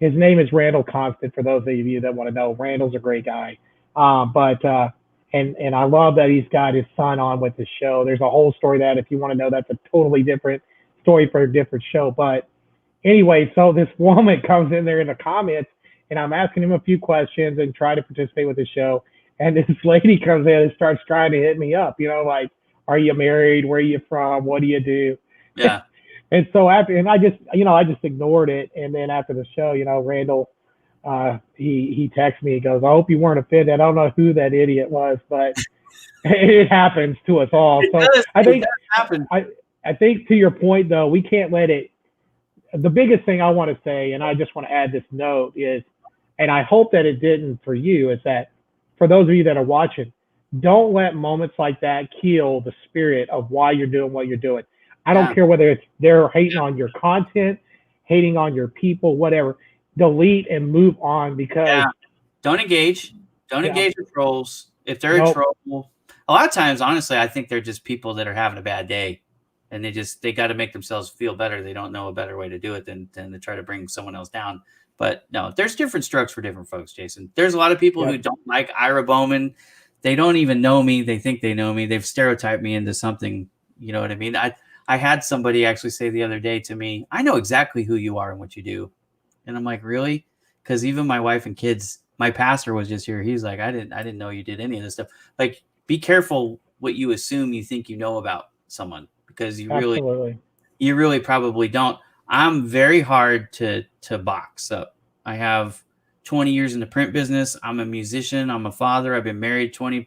his name is Randall Constant, for those of you that want to know. Randall's a great guy. And I love that he's got his son on with the show. There's a whole story that if you want to know, that's a totally different story for a different show. But anyway, so this woman comes in there in the comments, and I'm asking him a few questions and try to participate with the show. And this lady comes in and starts trying to hit me up, like, are you married? Where are you from? What do you do? Yeah. And so after, and I just ignored it. And then after the show, Randall, he texted me. He goes, "I hope you weren't offended. I don't know who that idiot was, but it happens to us all." It So does. I It think, does happen. I think to your point though, we can't let it. The biggest thing I want to say, and I just want to add this note is, and I hope that it didn't for you, is that for those of you that are watching, don't let moments like that kill the spirit of why you're doing what you're doing. I don't Yeah. care whether it's they're hating on your content, hating on your people, whatever. Delete and move on because Yeah. Don't engage. Don't yeah, engage with trolls. If they're a nope, troll, a lot of times, honestly, I think they're just people that are having a bad day, and they got to make themselves feel better. They don't know a better way to do it than to try to bring someone else down. But no, there's different strokes for different folks, Jason. There's a lot of people yeah, who don't like Ira Bowman. They don't even know me. They think they know me. They've stereotyped me into something. You know what I mean? I had somebody actually say the other day to me, "I know exactly who you are and what you do." And I'm like, really? Because even my wife and kids, my pastor was just here. He's like, I didn't know you did any of this stuff. Like, be careful what you assume you think you know about someone, because absolutely. you really probably don't. I'm very hard to box up. I have 20 years in the print business. I'm a musician. I'm a father. I've been married 20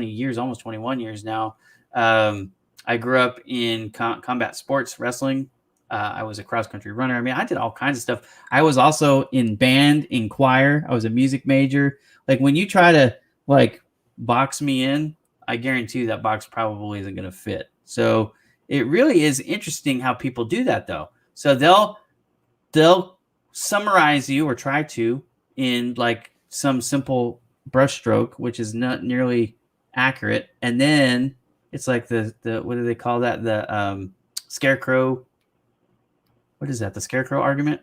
years, almost 21 years now. I grew up in combat sports, wrestling. I was a cross country runner. I mean, I did all kinds of stuff. I was also in band, in choir. I was a music major. Like, when you try to like box me in, I guarantee you that box probably isn't going to fit. So it really is interesting how people do that, though. So they'll summarize you, or try to, in like some simple brushstroke, which is not nearly accurate, and then it's like the what do they call that, the scarecrow, what is that, the scarecrow argument?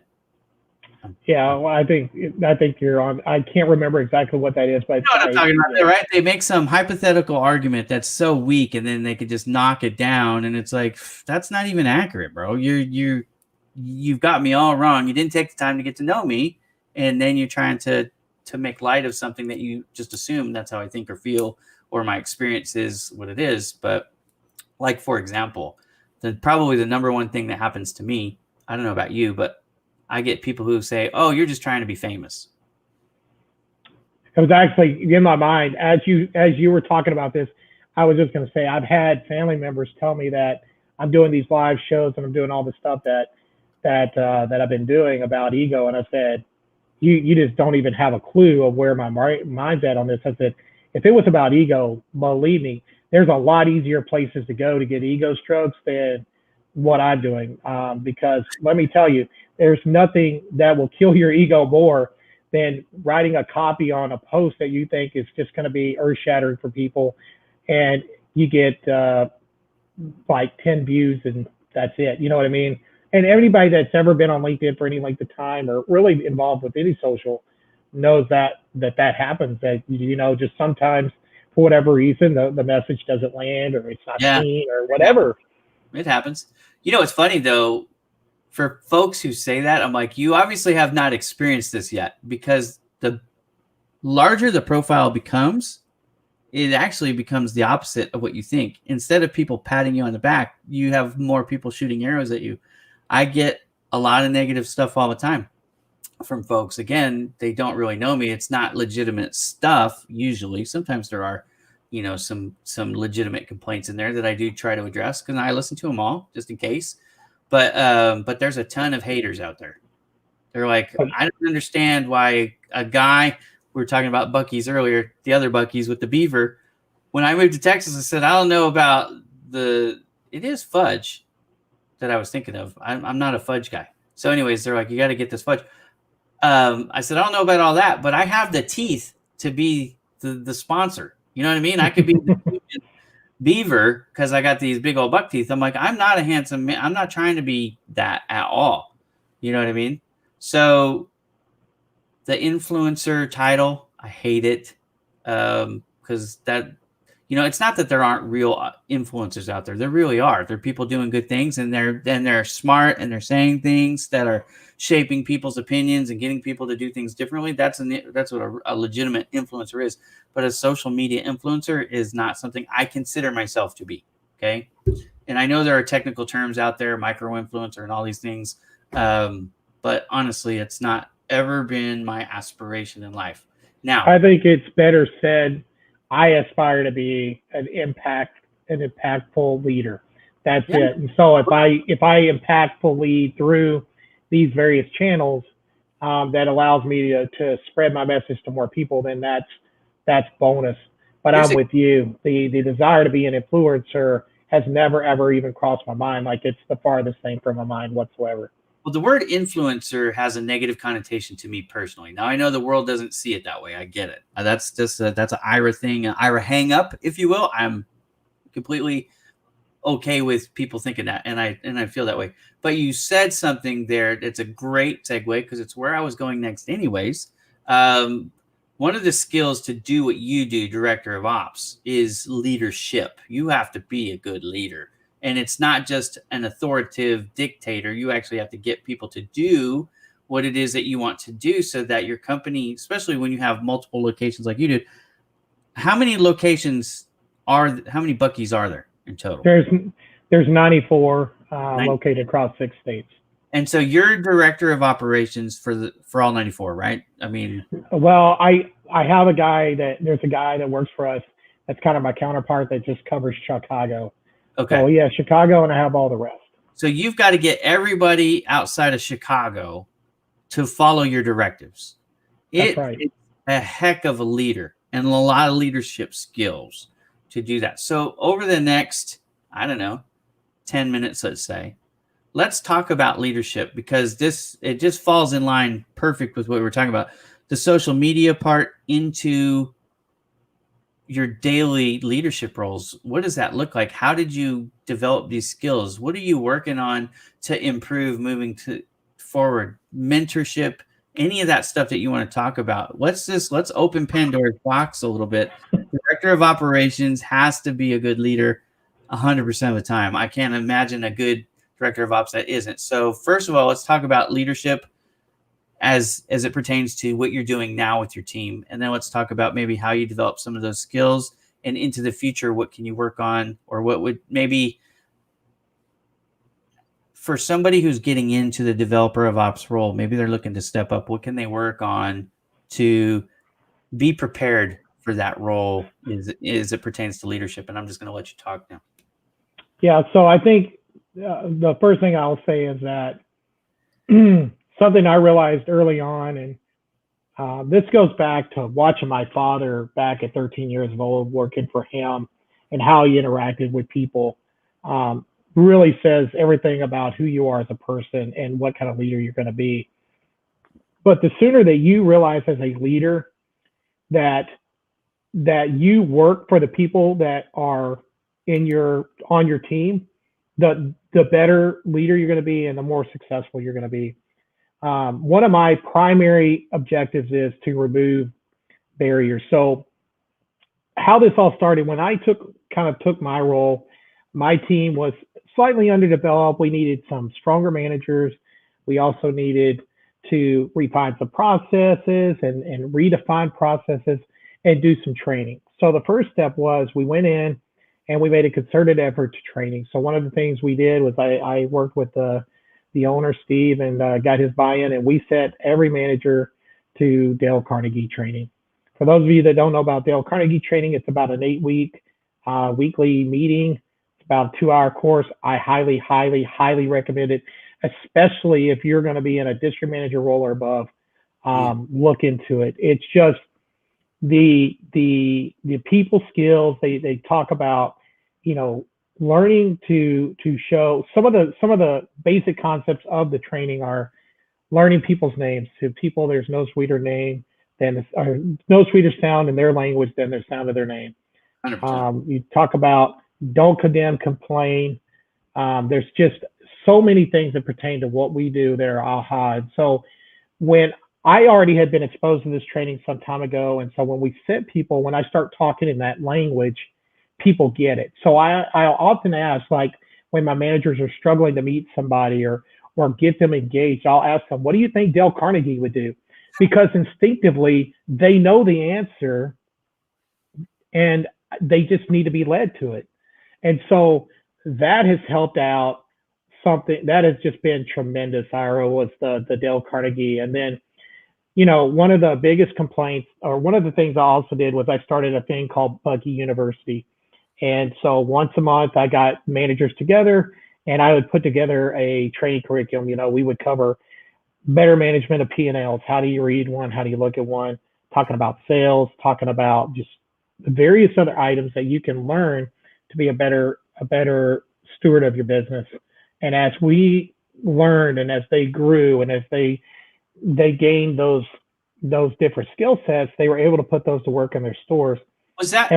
Yeah, You well, I think you're on. I can't remember exactly what that is, but know what I'm talking yeah, about, right? They make some hypothetical argument that's so weak, and then they could just knock it down, and it's like, that's not even accurate, bro. You've got me all wrong. You didn't take the time to get to know me, and then you're trying to make light of something that you just assume that's how I think or feel, or my experience is what it is. But, like, for example, probably the number one thing that happens to me, I don't know about you, but I get people who say, "Oh, you're just trying to be famous." it was actually in my mind as you were talking about this. I was just going to say I've had family members tell me that I'm doing these live shows and I'm doing all the stuff that I've been doing about ego, and I said you just don't even have a clue of where my mind's at on this. I said, if it was about ego, believe me, there's a lot easier places to go to get ego strokes than what I'm doing. Because let me tell you, there's nothing that will kill your ego more than writing a copy on a post that you think is just going to be earth shattering for people, and you get like 10 views and that's it. You know what I mean? And everybody that's ever been on LinkedIn for any length of time or really involved with any social knows that happens. That just sometimes for whatever reason the message doesn't land or it's not Yeah, seen or it happens. whatever. It happens. It's funny though. For folks who say that, I'm like, you obviously have not experienced this yet, because the larger the profile becomes, it actually becomes the opposite of what you think. Instead of people patting you on the back, you have more people shooting arrows at you. I get a lot of negative stuff all the time from folks. Again, they don't really know me. It's not legitimate stuff usually. Sometimes there are, some legitimate complaints in there that I do try to address, because I listen to them all just in case. But there's a ton of haters out there. They're like, But I don't understand why a guy, we were talking about Bucky's earlier, the other Bucky's with the beaver. When I moved to Texas, I said, I don't know about it is fudge that I was thinking of. I'm not a fudge guy. So anyways, they're like, you got to get this fudge. I said, I don't know about all that, but I have the teeth to be the sponsor. You know what I mean? I could be the beaver because I got these big old buck teeth. I'm like, I'm not a handsome man. I'm not trying to be that at all. You know what I mean? So the influencer title, I hate it, because it's not that there aren't real influencers out there. There really are. There are people doing good things, and they're smart, and they're saying things that are shaping people's opinions and getting people to do things differently. That's what a legitimate influencer is. But a social media influencer is not something I consider myself to be. Okay. And I know there are technical terms out there, micro influencer and all these things. But honestly, it's not ever been my aspiration in life. Now, I think it's better said. I aspire to be an impactful leader. That's yeah, it. And so if I impactful lead through these various channels, that allows me to spread my message to more people, then that's bonus. But here's I'm a with you. The desire to be an influencer has never ever even crossed my mind. Like it's the farthest thing from my mind whatsoever. well, the word influencer has a negative connotation to me personally. Now I know the world doesn't see it that way. I get it. That's just that's an Ira thing, an Ira hang up, if you will. I'm completely okay with people thinking that, and I feel that way. But you said something there. It's a great segue because it's where I was going next, anyways. Um, One of the skills to do what you do, director of ops, is leadership. You have to be a good leader, and it's not just an authoritative dictator. You actually have to get people to do what it is that you want to do, so that your company, especially when you have multiple locations like you do. How many locations how many Bucky's are there in total? There's there's 94 located across 6 states. And so you're director of operations for all 94, right? I mean, Well, I have there's a guy that works for us that's kind of my counterpart that just covers Chicago. So okay. yeah, Chicago, and I have all the rest. So you've got to get everybody outside of Chicago to follow your directives. That's right. It's a heck of a leader and a lot of leadership skills to do that. So over the next, I don't know, 10 minutes, let's say, let's talk about leadership because it just falls in line perfect with what we were talking about. The social media part into your daily leadership roles. What does that look like? How did you develop these skills? What are you working on to improve moving to forward? Mentorship, any of that stuff that you want to talk about. Let's open Pandora's box a little bit. Director of operations has to be a good leader 100% of the time. I can't imagine a good director of ops that isn't. So first of all, let's talk about leadership as it pertains to what you're doing now with your team. And then let's talk about maybe how you develop some of those skills, and into the future, what can you work on, or what would maybe for somebody who's getting into the developer of ops role, maybe they're looking to step up, what can they work on to be prepared for that role as it pertains to leadership? And I'm just going to let you talk now. Yeah, so I think the first thing I'll say is that something I realized early on, and this goes back to watching my father back at 13 years old, working for him, and how he interacted with people. Really says everything about who you are as a person and what kind of leader you're going to be. But the sooner that you realize as a leader that you work for the people that are on your team, the better leader you're going to be and the more successful you're going to be. One of my primary objectives is to remove barriers. So how this all started, when I took my role, my team was slightly underdeveloped. We needed some stronger managers. We also needed to refine some processes and redefine processes and do some training. So the first step was we went in and we made a concerted effort to training. So one of the things we did was I worked with the owner, Steve, and got his buy-in, and we sent every manager to Dale Carnegie training. For those of you that don't know about Dale Carnegie training, it's about an 8-week weekly meeting. It's about a 2-hour course. I highly, highly, highly recommend it, especially if you're going to be in a district manager role or above. Look into it. It's just the people skills. They talk about, learning to show some of the basic concepts of the training are learning people's names. To people, there's no sweeter name than no sweeter sound in their language than the sound of their name. 100%. You talk about don't condemn, complain. There's just so many things that pertain to what we do that are aha. And so when I already had been exposed to this training some time ago, and so when we sit people, when I start talking in that language, people get it. So I often ask, like when my managers are struggling to meet somebody or get them engaged, I'll ask them, what do you think Dale Carnegie would do? Because instinctively they know the answer and they just need to be led to it. And so that has helped out. Something that has just been tremendous, Ira, was the Dale Carnegie. And then, one of the biggest complaints, or one of the things I also did, was I started a thing called Bucky University. And so once a month, I got managers together and I would put together a training curriculum. We would cover better management of P&Ls. How do you read one? How do you look at one? Talking about sales, talking about just various other items that you can learn to be a better steward of your business. And as we learned, and as they grew, and as they gained those different skill sets, they were able to put those to work in their stores. Was that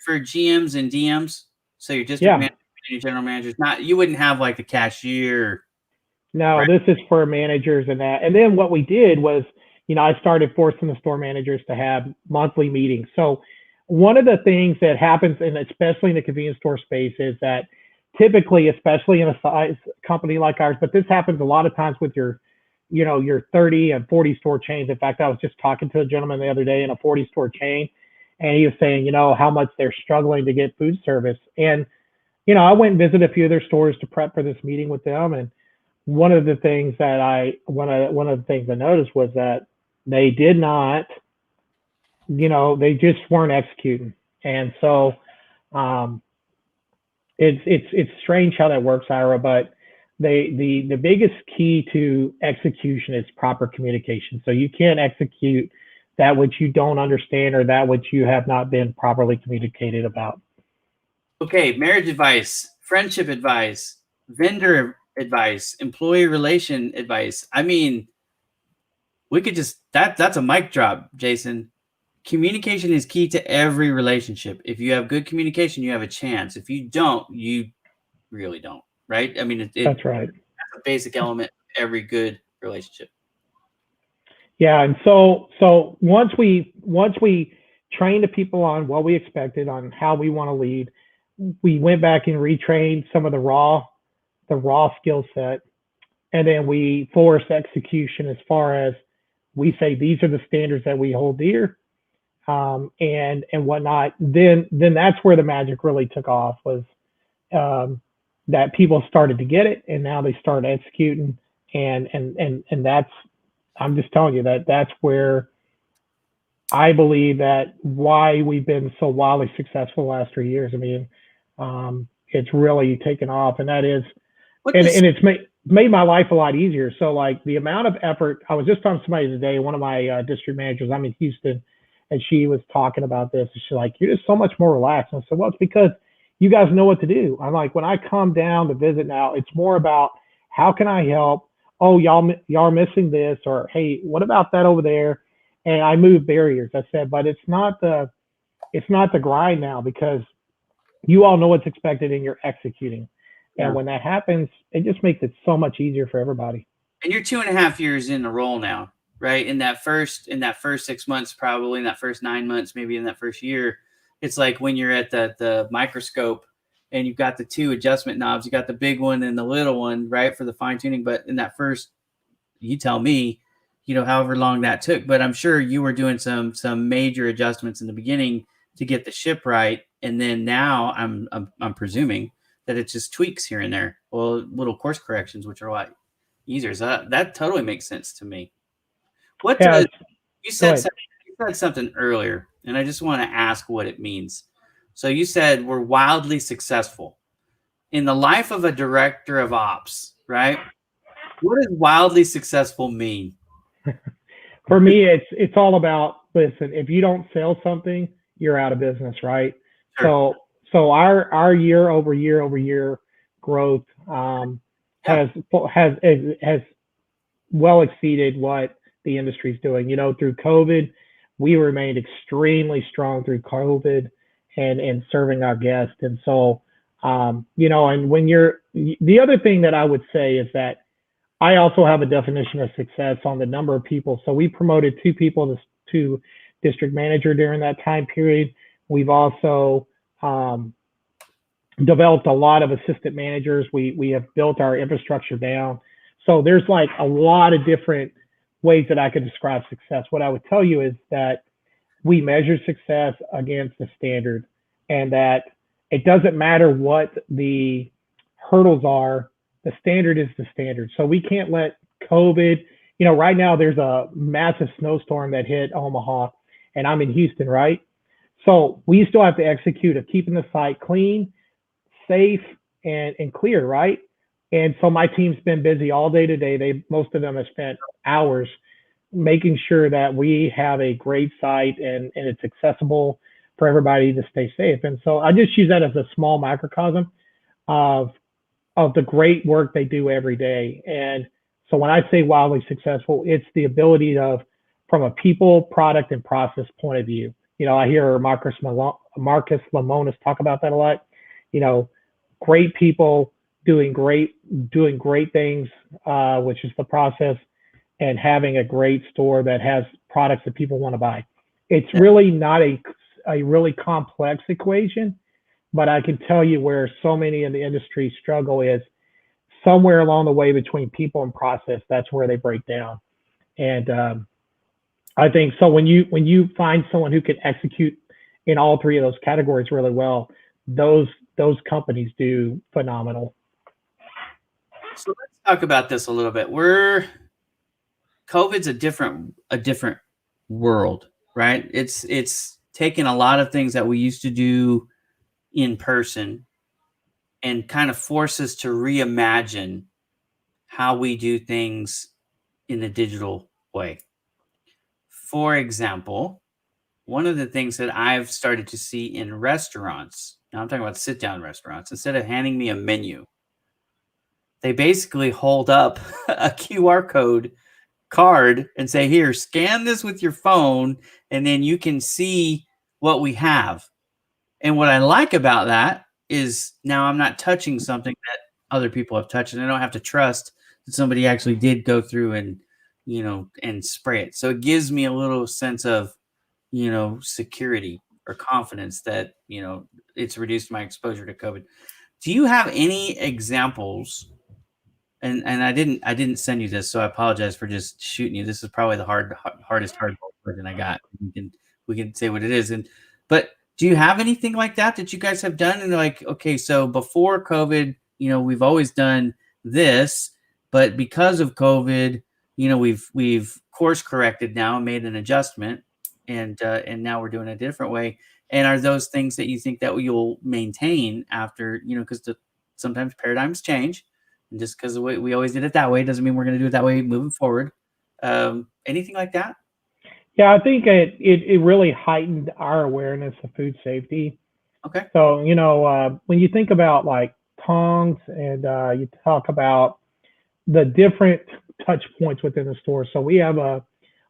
for GMs and DMs? So your district manager, your general managers, you wouldn't have like a cashier. No, right? This is for managers and that. And then what we did was, I started forcing the store managers to have monthly meetings. So one of the things that happens, and especially in the convenience store space, is that typically, especially in a size company like ours, but this happens a lot of times with your 30 and 40 store chains. In fact, I was just talking to a gentleman the other day in a 40 store chain, and he was saying, how much they're struggling to get food service. And, I went and visited a few of their stores to prep for this meeting with them. And one of the things that I noticed was that they did not, they just weren't executing. And so, it's strange how that works, Ira, but the biggest key to execution is proper communication. So you can't execute that which you don't understand or that which you have not been properly communicated about. Okay, marriage advice, friendship advice, vendor advice, employee relation advice. I mean, we could just that's a mic drop, Jason. Communication is key to every relationship. If you have good communication, you have a chance. If you don't, you really don't, right? I mean, that's right. That's a basic element of every good relationship. Yeah, and so once we trained the people on what we expected, on how we want to lead, we went back and retrained some of the raw skill set, and then we forced execution as far as we say these are the standards that we hold dear. And whatnot. Then that's where the magic really took off, was that people started to get it, and now they start executing, and that's, I'm just telling you that's where I believe that why we've been so wildly successful the last 3 years. I mean, it's really taken off, and that is, and it's made my life a lot easier. So like the amount of effort, I was just talking to somebody today, one of my district managers, I'm in Houston, and she was talking about this. She's like, you're just so much more relaxed. And I said, well, it's because you guys know what to do. I'm like, when I come down to visit now, it's more about how can I help? Oh, y'all are missing this, or hey, what about that over there? And I move barriers. I said, but it's not the grind now, because you all know what's expected and you're executing. Yeah. And when that happens, it just makes it so much easier for everybody. And you're 2.5 years in the role now, right? In that first 6 months, probably in that first 9 months, maybe in that first year, it's like when you're at the microscope and you've got the two adjustment knobs, you got the big one and the little one, right, for the fine tuning. But in that first, you tell me, however long that took, but I'm sure you were doing some major adjustments in the beginning to get the ship right. And then now I'm presuming that it's just tweaks here and there, well, little course corrections, which are a lot easier. So that totally makes sense to me. You said something earlier, and I just want to ask what it means. So you said we're wildly successful in the life of a director of ops, right? What does wildly successful mean? For me, it's all about, listen, if you don't sell something, you're out of business, right? Sure. So our year over year growth has well exceeded what the industry's doing. Through COVID, we remained extremely strong through COVID and serving our guests. And so, and when the other thing that I would say is that I also have a definition of success on the number of people. So we promoted 2 people to district manager during that time period. We've also developed a lot of assistant managers. We have built our infrastructure down. So there's like a lot of different ways that I could describe success. What I would tell you is that we measure success against the standard, and that it doesn't matter what the hurdles are. The standard is the standard. So we can't let COVID, right now there's a massive snowstorm that hit Omaha, and I'm in Houston, right? So we still have to execute of keeping the site clean, safe, and clear, right? And so my team's been busy all day today. Most of them have spent hours making sure that we have a great site and it's accessible for everybody to stay safe. And so I just use that as a small microcosm of the great work they do every day. And so when I say wildly successful, it's the ability of, from a people, product, and process point of view. I hear Marcus Lemonis talk about that a lot. Great people doing great things, which is the process, and having a great store that has products that people want to buy. It's really not a really complex equation, but I can tell you where so many in the industry struggle is somewhere along the way between people and process. That's where they break down. And I think so when you find someone who can execute in all three of those categories really well, those companies do phenomenal. So let's talk about this a little bit. COVID's a different world, right? It's taken a lot of things that we used to do in person and kind of force us to reimagine how we do things in a digital way. For example, one of the things that I've started to see in restaurants, now I'm talking about sit-down restaurants, instead of handing me a menu, they basically hold up a QR card and say, here, scan this with your phone, and then you can see what we have. And what I like about that is now I'm not touching something that other people have touched, and I don't have to trust that somebody actually did go through and spray it. So it gives me a little sense of, security or confidence that, it's reduced my exposure to COVID. Do you have any examples? And I didn't send you this, so I apologize for just shooting you. This is probably the hardest hardball version I got. We can say what it is. But do you have anything like that you guys have done? And like, okay, so before COVID, we've always done this, but because of COVID, we've course corrected now and made an adjustment, and now we're doing it a different way. And are those things that you think that you'll maintain after, because sometimes paradigms change. And just because we always did it that way doesn't mean we're going to do it that way moving forward. Anything like that? Yeah, I think it really heightened our awareness of food safety. Okay. So, when you think about like tongs and you talk about the different touch points within the store. So we have a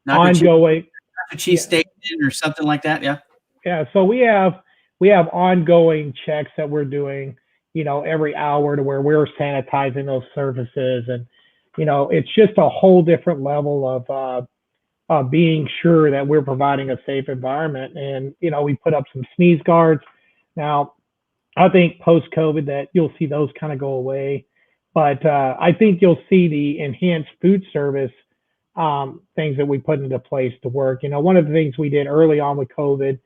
ongoing cheesesteak or something like that. Yeah. Yeah. So we have ongoing checks that we're doing, every hour to where we're sanitizing those surfaces. And, it's just a whole different level of being sure that we're providing a safe environment. And, we put up some sneeze guards. Now, I think post-COVID that you'll see those kind of go away. But I think you'll see the enhanced food service things that we put into place to work. One of the things we did early on with COVID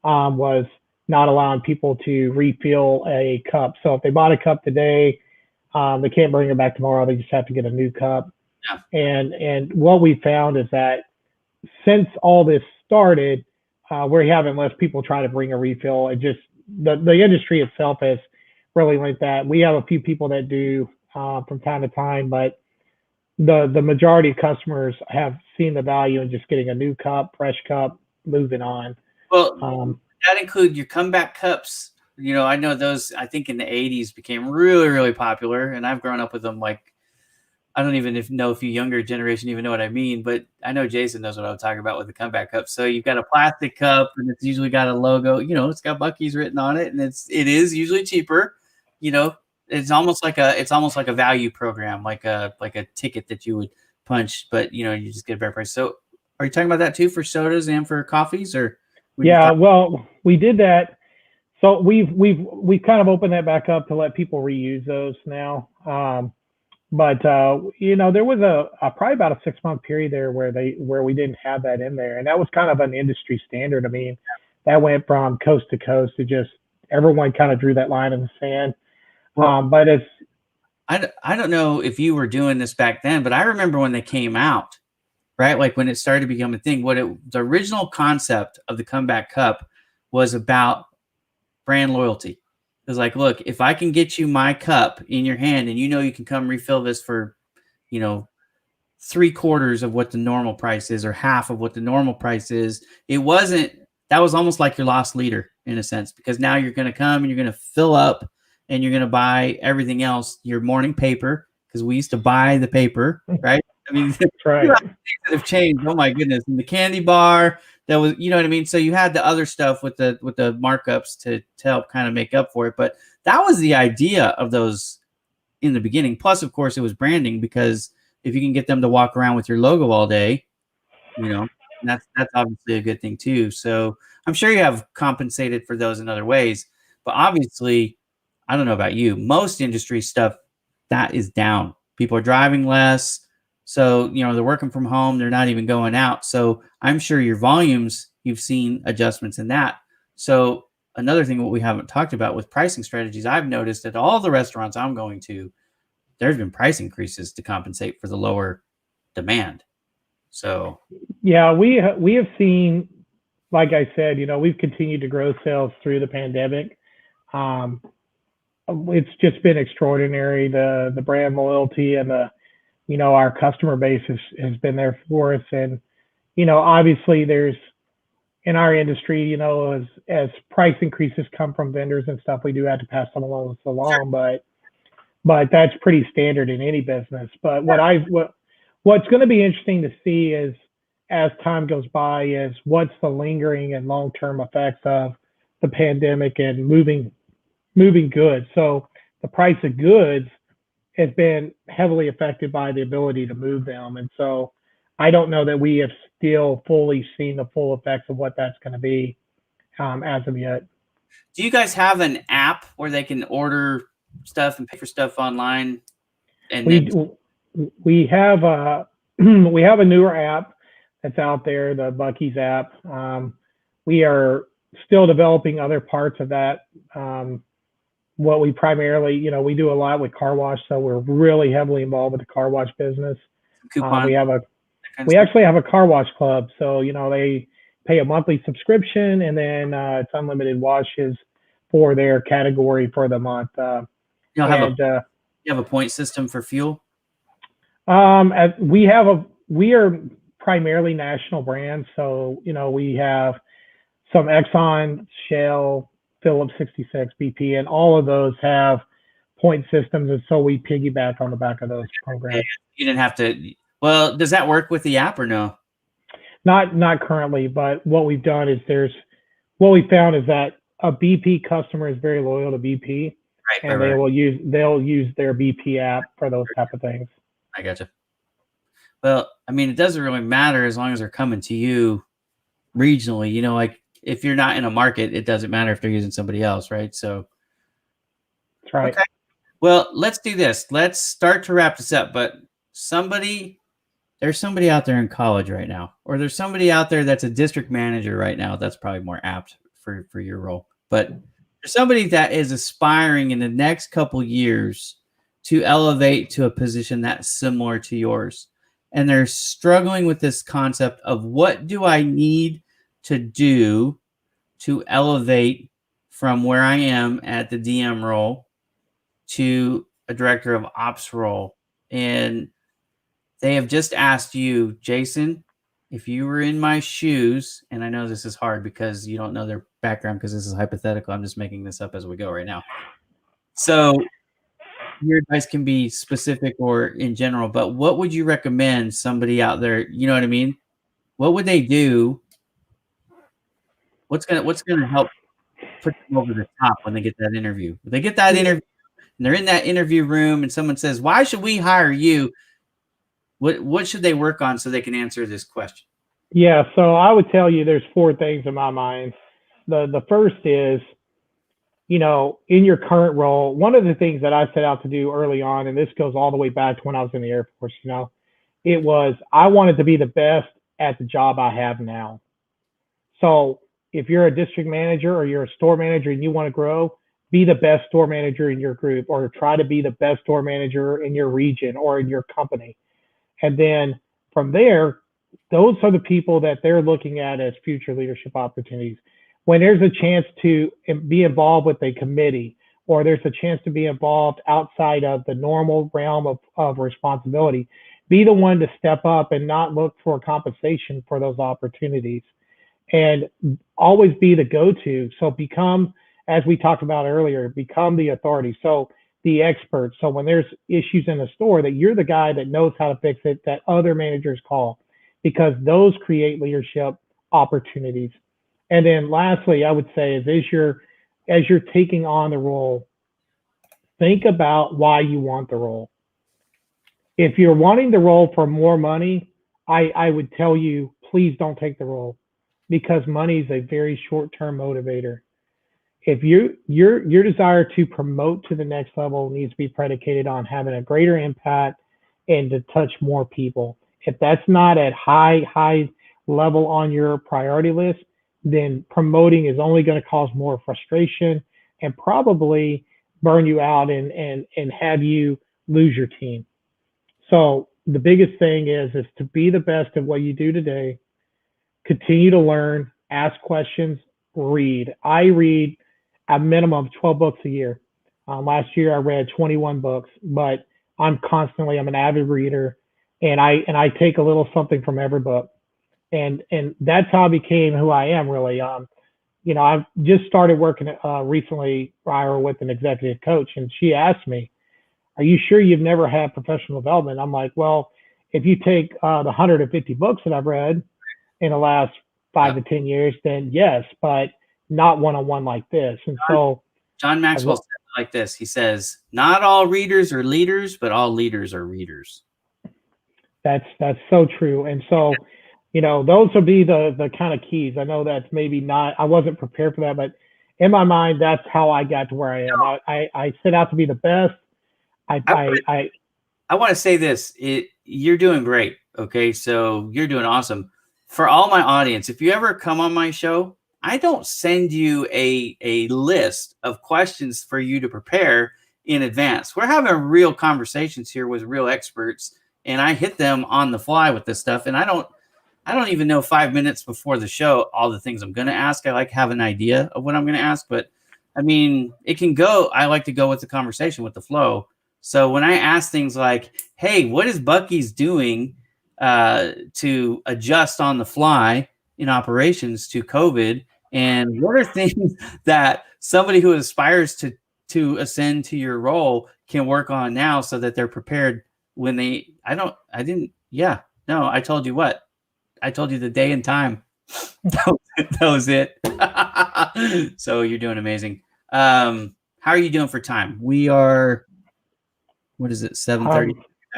was not allowing people to refill a cup. So if they bought a cup today, they can't bring it back tomorrow. They just have to get a new cup. Yeah. And what we found is that since all this started, we haven't let people try to bring a refill. It just the industry itself has really linked that. We have a few people that do from time to time, but the majority of customers have seen the value in just getting a new cup, fresh cup, moving on. Well, that include your comeback cups. I know those, I think in the 80s became really, really popular, and I've grown up with them. Like, I don't even know if you younger generation even know what I mean, but I know Jason knows what I'm talking about with the comeback cup. So you've got a plastic cup, and it's usually got a logo. It's got Bucky's written on it, and it is usually cheaper. It's almost like a value program, like a ticket that you would punch, but you just get a better price. So are you talking about that too for sodas and for coffees, or? Yeah, well, we did that. So we've kind of opened that back up to let people reuse those now. But there was probably about a 6-month period there where we didn't have that in there, and that was kind of an industry standard. I mean, that went from coast to coast to just everyone kind of drew that line in the sand. Well, But it's I don't know if you were doing this back then, but I remember when they came out, right? Like when it started to become a thing. The original concept of the Comeback Cup was about brand loyalty. It was like, look, if I can get you my cup in your hand and you can come refill this for, 3/4 of what the normal price is or half of what the normal price is. That was almost like your lost leader in a sense, because now you're going to come and you're going to fill up and you're going to buy everything else, your morning paper, because we used to buy the paper, right? I mean, right. things that have changed. Oh my goodness. And the candy bar that was, you know what I mean? So you had the other stuff with the markups to help kind of make up for it. But that was the idea of those in the beginning. Plus, of course, it was branding, because if you can get them to walk around with your logo all day, that's obviously a good thing too. So I'm sure you have compensated for those in other ways, but obviously, I don't know about you, most industry stuff that is down. People are driving less. So, they're working from home. They're not even going out. So I'm sure your volumes, you've seen adjustments in that. So another thing, what we haven't talked about with pricing strategies, I've noticed at all the restaurants I'm going to, there's been price increases to compensate for the lower demand. So Yeah, we have seen, like I said, we've continued to grow sales through the pandemic. Um, it's just been extraordinary. The brand loyalty and our customer base has been there for us. And, obviously there's, in our industry, as price increases come from vendors and stuff, we do have to pass some of those along, but that's pretty standard in any business. But what's going to be interesting to see is, as time goes by, is what's the lingering and long-term effects of the pandemic and moving goods. So the price of goods has been heavily affected by the ability to move them. And so I don't know that we have still fully seen the full effects of what that's going to be as of yet. do you guys have an app where they can order stuff and pay for stuff online? And then We have we have a newer app that's out there, the Bucky's app. We are still developing other parts of that. What we primarily, we do a lot with car wash, so we're really heavily involved with the car wash business. coupons, We actually have a car wash club, so they pay a monthly subscription, and then it's unlimited washes for their category for the month. you have a point system for fuel. We are primarily national brands, so we have some Exxon, Shell, Phillips 66, BP, and all of those have point systems, and so we piggyback on the back of those programs. You didn't have to. Well, does that work with the app or no? Not currently, but what we've done is what we found is that a BP customer is very loyal to BP, and they'll use their BP app for those type of things. I gotcha. Well, I mean, it doesn't really matter as long as they're coming to you regionally. Like if you're not in a market, it doesn't matter if they're using somebody else, right? So that's right. Okay. Well, let's do this. Let's start to wrap this up. But there's somebody out there in college right now, or there's somebody out there that's a district manager right now. That's probably more apt for your role. But there's somebody that is aspiring in the next couple years to elevate to a position that's similar to yours. And they're struggling with this concept of, what do I need to do to elevate from where I am at the DM role to a director of ops role? And they have just asked you, Jason, if you were in my shoes, and I know this is hard because you don't know their background because this is hypothetical. I'm just making this up as we go right now. So your advice can be specific or in general, but what would you recommend somebody out there? You know what I mean? What would they do? What's gonna help put them over the top when they get that interview? When they get that interview and they're in that interview room and someone says, "Why should we hire you?" What should they work on so they can answer this question? Yeah, so I would tell you there's 4 things in my mind. The first is, in your current role, one of the things that I set out to do early on, and this goes all the way back to when I was in the Air Force, it was, I wanted to be the best at the job I have now. So if you're a district manager or you're a store manager and you want to grow, be the best store manager in your group, or try to be the best store manager in your region or in your company. And then from there, those are the people that they're looking at as future leadership opportunities. When there's a chance to be involved with a committee, or there's a chance to be involved outside of the normal realm of responsibility, be the one to step up and not look for compensation for those opportunities, and always be the go-to. So become, as we talked about earlier, become the authority. So the expert. So when there's issues in the store, that you're the guy that knows how to fix it, that other managers call, because those create leadership opportunities. And then lastly, I would say is as you're taking on the role, think about why you want the role. If you're wanting the role for more money, I would tell you, please don't take the role, because money is a very short-term motivator. If your desire to promote to the next level needs to be predicated on having a greater impact and to touch more people. If that's not at high level on your priority list, then promoting is only going to cause more frustration and probably burn you out and have you lose your team. So the biggest thing is to be the best at what you do today, continue to learn, ask questions, read. I read a minimum of 12 books a year. Last year I read 21 books, but I'm an avid reader, and I take a little something from every book. And that's how I became who I am, really. I've just started working recently with an executive coach, and she asked me, "Are you sure you've never had professional development?" I'm like, "Well, if you take the 150 books that I've read in the last 5 to 10 years, then yes, but not one-on-one like this." And so John Maxwell said it like this. He says, "Not all readers are leaders, but all leaders are readers." That's so true. And so, those will be the kind of keys. I know that's maybe not, I wasn't prepared for that, but in my mind, that's how I got to where I am. I set out to be the best. I want to say this. You're doing great. Okay. So you're doing awesome. For all my audience, if you ever come on my show, I don't send you a list of questions for you to prepare in advance. We're having real conversations here with real experts, and I hit them on the fly with this stuff. And I don't even know 5 minutes before the show all the things I'm going to ask. I like have an idea of what I'm going to ask, but I mean, it can go. I like to go with the conversation, with the flow. So when I ask things like, "Hey, what is Bucky's doing to adjust on the fly in operations to COVID? And what are things that somebody who aspires to ascend to your role can work on now so that they're prepared when they?" I told you what. I told you the day and time. That was it. So you're doing amazing. How are you doing for time? We are, what is it, 7:30?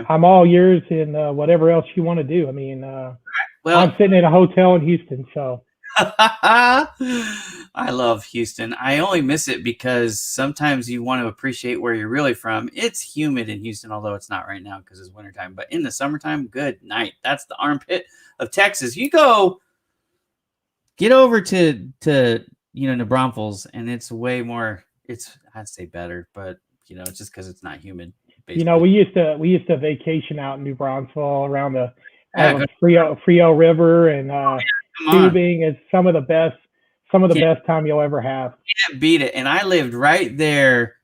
I'm all yours in whatever else you want to do. I mean, well, I'm sitting at a hotel in Houston, so. I love Houston. I only miss it because sometimes you want to appreciate where you're really from. It's humid in Houston, although it's not right now because it's wintertime. But in the summertime, good night. That's the armpit of Texas. You get over to New Braunfels, and it's way more. I'd say better, but it's just because it's not humid. Basically. We used to vacation out in New Braunfels around the Frio River and tubing. Is some of the best time you'll ever have. Can't beat it. And I lived right there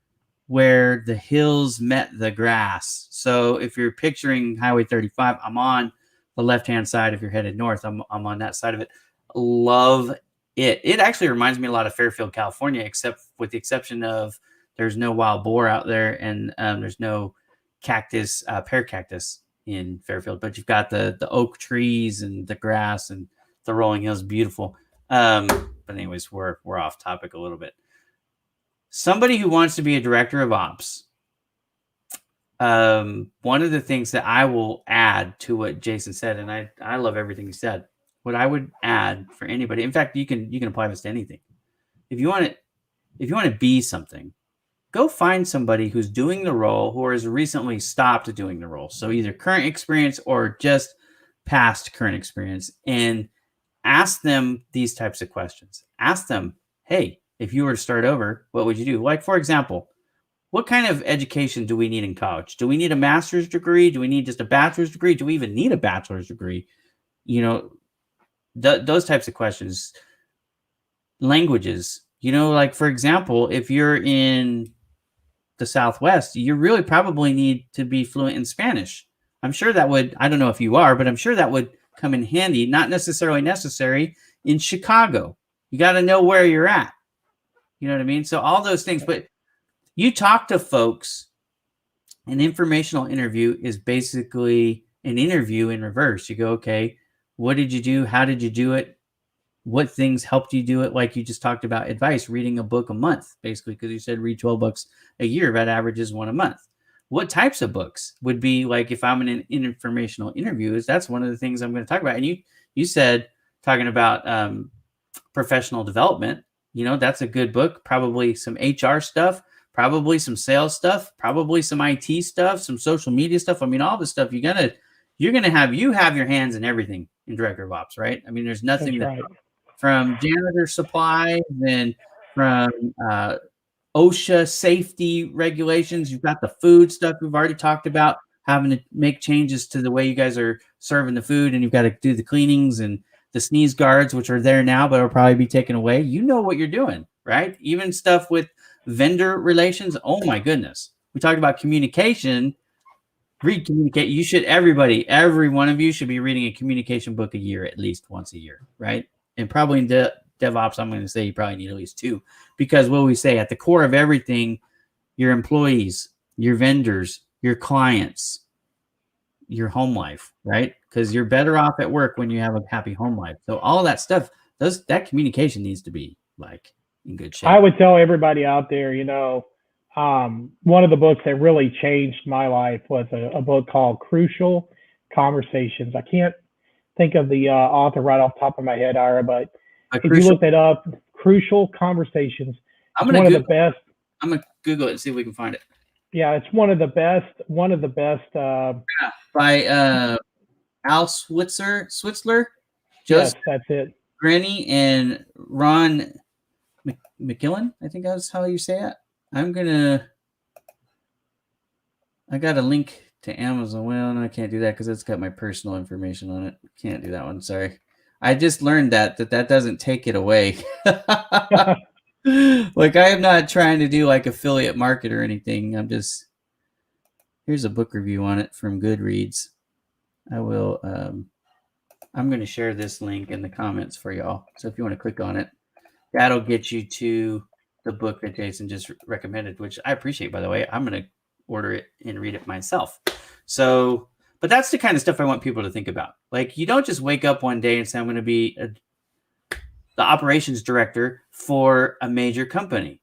where the hills met the grass. So if you're picturing Highway 35, I'm on the left-hand side. If you're headed north, I'm on that side of it. Love it. It actually reminds me a lot of Fairfield, California, except with the exception of there's no wild boar out there, and there's no cactus, pear cactus in Fairfield, but you've got the oak trees and the grass and the rolling hills. Beautiful. But anyways, we're off topic a little bit. Somebody who wants to be a director of ops, one of the things that I will add to what Jason said, and I love everything he said, what I would add for anybody, in fact, you can apply this to anything. If you want to be something, go find somebody who's doing the role who has recently stopped doing the role. So either current experience or just past current experience, and ask them these types of questions. Ask them, hey, if you were to start over, what would you do? Like, for example, what kind of education do we need in college? Do we need a master's degree? Do we need just a bachelor's degree? Do we even need a bachelor's degree? You know, those types of questions. Languages, like, for example, if you're in the Southwest, you really probably need to be fluent in Spanish. I'm sure that would, I don't know if you are, but I'm sure that would come in handy, not necessarily necessary in Chicago. You got to know where you're at. You know what I mean? So all those things, but you talk to folks. An informational interview is basically an interview in reverse. You go, okay, what did you do? How did you do it? What things helped you do it? Like you just talked about advice, reading a book a month, basically, because you said read 12 books a year, that averages one a month. What types of books would be like, if I'm in an informational interview, is that's one of the things I'm going to talk about. And you said talking about professional development, that's a good book, probably some HR stuff, probably some sales stuff, probably some IT stuff, some social media stuff. I mean, all this stuff you have your hands in everything in director of ops, right? I mean, there's nothing That's right. from janitor supplies and from OSHA safety regulations. You've got the food stuff we've already talked about, having to make changes to the way you guys are serving the food, and you've got to do the cleanings and the sneeze guards, which are there now, but will probably be taken away. You know what you're doing, right? Even stuff with vendor relations. Oh my goodness. We talked about communication. Read communicate. You should, every one of you should be reading a communication book a year, at least once a year, right? And probably in DevOps, I'm going to say you probably need at least 2, because what we say at the core of everything, your employees, your vendors, your clients, your home life, right? Because you're better off at work when you have a happy home life. So all that stuff, that communication needs to be like in good shape. I would tell everybody out there, one of the books that really changed my life was a book called Crucial Conversations. I can't think of the author right off the top of my head, Ira, but if you look that up, Crucial Conversations. I'm going to Google it and see if we can find it. Yeah, it's one of the best. By Al Switzler. Yes, that's it. Granny and Ron McKillen, I think that's how you say it. I got a link to Amazon. Well, no, I can't do that because it's got my personal information on it. Can't do that one. Sorry. I just learned that doesn't take it away. Like, I am not trying to do like affiliate market or anything. Here's a book review on it from Goodreads. I'm going to share this link in the comments for y'all. So if you want to click on it, that'll get you to the book that Jason just recommended, which I appreciate, by the way. I'm going to order it and read it myself. So, but that's the kind of stuff I want people to think about. Like, you don't just wake up one day and say, I'm going to be the operations director for a major company.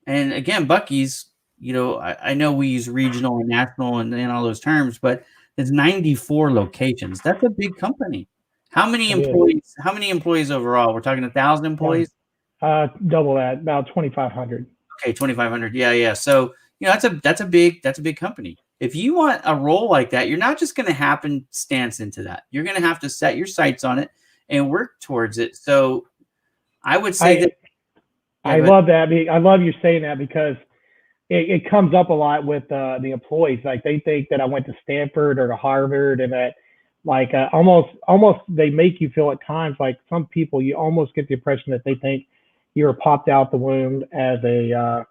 And again, Bucky's, I know we use regional and national and all those terms, but it's 94 locations. That's a big company. How many employees? How many employees overall? We're talking 1,000 employees. Double that, about 2,500. Okay, 2,500. Yeah. So that's a big company. If you want a role like that, you're not just going to happenstance into that. You're going to have to set your sights on it and work towards it. So I would say I love that. I love you saying that, because it comes up a lot with the employees. Like, they think that I went to Stanford or to Harvard, and that like almost they make you feel at times like some people, you almost get the impression that they think you're popped out the womb as a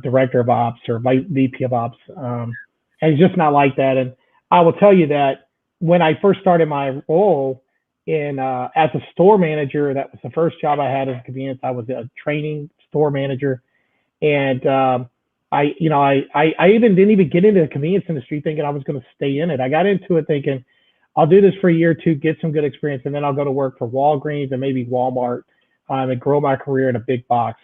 director of ops or VP of ops. And it's just not like that. And I will tell you that when I first started my role as a store manager, that was the first job I had as a convenience. I was a training store manager. And I even didn't even get into the convenience industry thinking I was going to stay in it. I got into it thinking I'll do this for a year or two, get some good experience, and then I'll go to work for Walgreens and maybe Walmart and grow my career in a big box.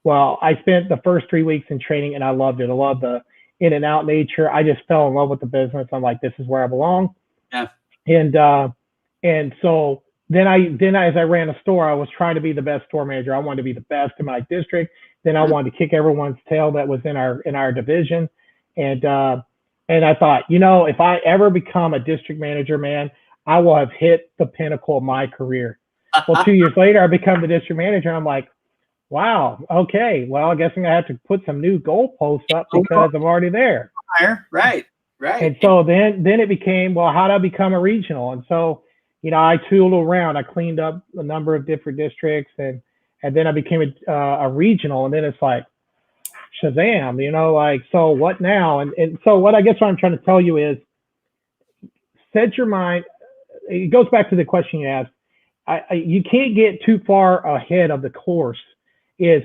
Well, I spent the first 3 weeks in training, and I loved it. I loved the in and out nature. I just fell in love with the business. I'm like, this is where I belong. Yeah. And so then as I ran a store, I was trying to be the best store manager. I wanted to be the best in my district. Then I wanted to kick everyone's tail that was in our division. And I thought, if I ever become a district manager, man, I will have hit the pinnacle of my career. Well, 2 years later, I become the district manager. And I'm like, wow, okay, well, I guess I'm gonna have to put some new goalposts up because I'm already there. Right. And so then it became, well, how do I become a regional? And so, I tooled around. I cleaned up a number of different districts, and then I became a regional. And then it's like, Shazam, like, so what now? And so what I guess what I'm trying to tell you is, set your mind. It goes back to the question you asked. You can't get too far ahead of the course. Is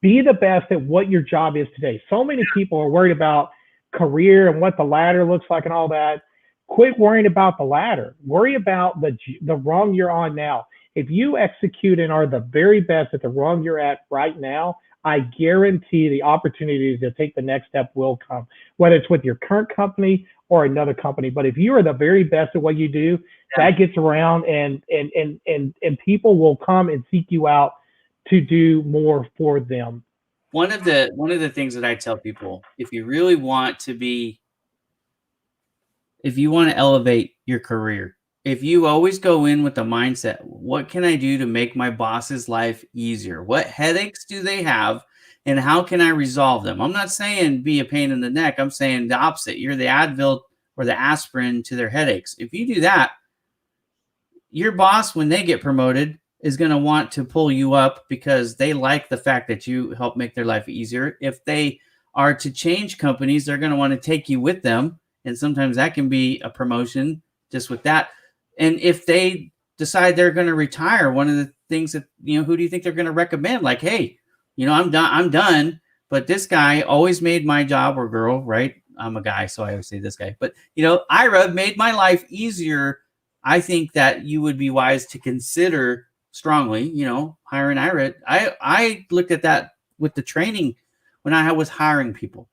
be the best at what your job is today. So many people are worried about career and what the ladder looks like and all that. Quit worrying about the ladder. Worry about the rung you're on now. If you execute and are the very best at the rung you're at right now, I guarantee the opportunity to take the next step will come, whether it's with your current company or another company. But if you are the very best at what you do, that gets around, and people will come and seek you out to do more for them. One of the things that I tell people, if you really want to elevate your career, if you always go in with the mindset, what can I do to make my boss's life easier? What headaches do they have, and how can I resolve them? I'm not saying be a pain in the neck. I'm saying the opposite. You're the Advil or the aspirin to their headaches. If you do that, your boss, when they get promoted, is going to want to pull you up because they like the fact that you help make their life easier. If they are to change companies, they're going to want to take you with them. And sometimes that can be a promotion just with that. And if they decide they're going to retire, one of the things that, who do you think they're going to recommend? Like, hey, I'm done. But this guy always made my job, or girl, right? I'm a guy, so I always say this guy. But, Ira made my life easier. I think that you would be wise to consider strongly, hiring Ira. I looked at that with the training when I was hiring people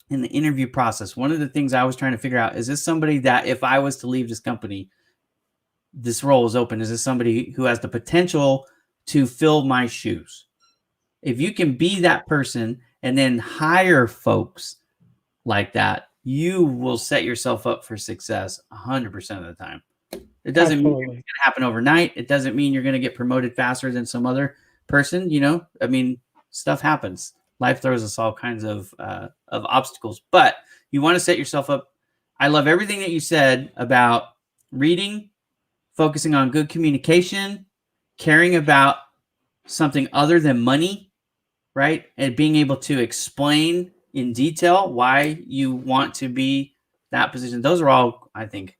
in the interview process. One of the things I was trying to figure out, is this somebody that if I was to leave this company, this role is open? Is this somebody who has the potential to fill my shoes? If you can be that person and then hire folks like that, you will set yourself up for success 100% of the time. It doesn't mean it's going to happen overnight. It doesn't mean you're going to get promoted faster than some other person. Stuff happens. Life throws us all kinds of obstacles, but you want to set yourself up. I love everything that you said about reading, focusing on good communication, caring about something other than money, right? And being able to explain in detail why you want to be that position. Those are all, I think,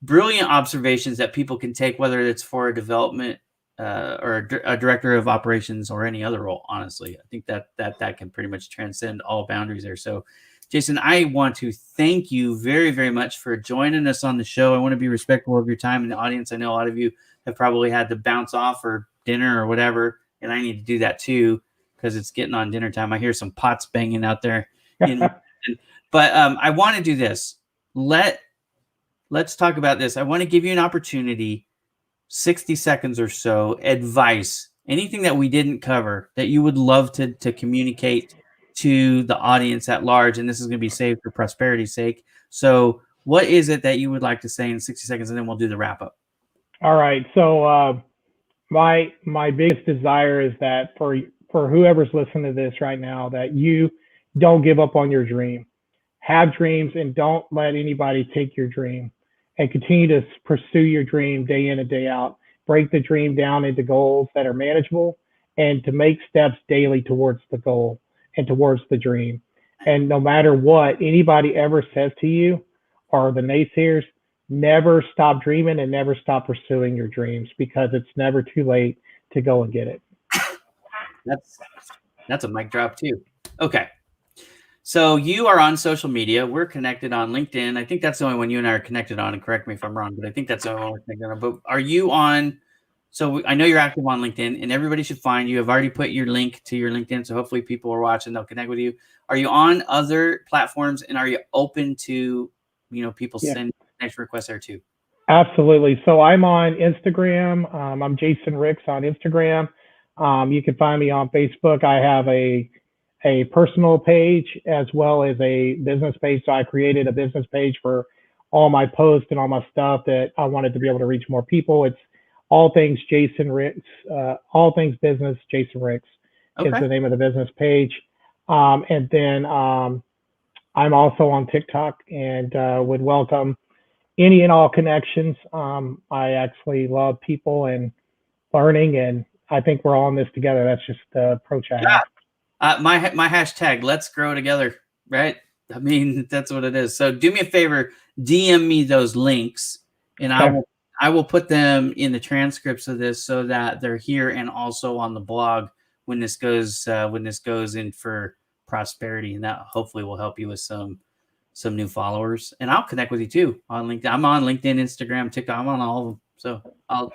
brilliant observations that people can take, whether it's for a development or a director of operations or any other role. Honestly, I think that can pretty much transcend all boundaries there. So, Jason, I want to thank you very, very much for joining us on the show. I want to be respectful of your time in the audience. I know a lot of you have probably had to bounce off for dinner or whatever, and I need to do that too because it's getting on dinner time. I hear some pots banging out there. But I want to do this. Let's talk about this. I want to give you an opportunity, 60 seconds or so, advice, anything that we didn't cover that you would love to communicate to the audience at large. And this is going to be saved for prosperity's sake. So what is it that you would like to say in 60 seconds, and then we'll do the wrap up? All right. So my biggest desire is that for whoever's listening to this right now, that you don't give up on your dream. Have dreams and don't let anybody take your dream, and continue to pursue your dream day in and day out. Break the dream down into goals that are manageable, and to make steps daily towards the goal and towards the dream. And no matter what anybody ever says to you or the naysayers, never stop dreaming and never stop pursuing your dreams, because it's never too late to go and get it. That's a mic drop too. Okay. So you are on social media. We're connected on LinkedIn. I think that's the only one you and I are connected on, and correct me if I'm wrong, but I think that's the only one we're connected on. But are you on? So I know you're active on LinkedIn, and everybody should find you. I've already put your link to your LinkedIn, so hopefully people are watching. They'll connect with you. Are you on other platforms, and are you open to people send connection requests there too? Absolutely. So I'm on Instagram. I'm Jason Ricks on Instagram. You can find me on Facebook. I have a personal page as well as a business page. So I created a business page for all my posts and all my stuff that I wanted to be able to reach more people. It's all things Jason Ricks, all things business Jason Ricks is Okay. the name of the business page. And then I'm also on TikTok and would welcome any and all connections. I actually love people and learning, and I think we're all in this together. That's just the approach I have. My hashtag, let's grow together, right? I mean, that's what it is. So do me a favor, DM me those links, and Okay. I will put them in the transcripts of this so that they're here and also on the blog when this goes in for prosperity, and that hopefully will help you with some new followers. And I'll connect with you too on LinkedIn. I'm on LinkedIn, Instagram, TikTok. I'm on all of them. So I'll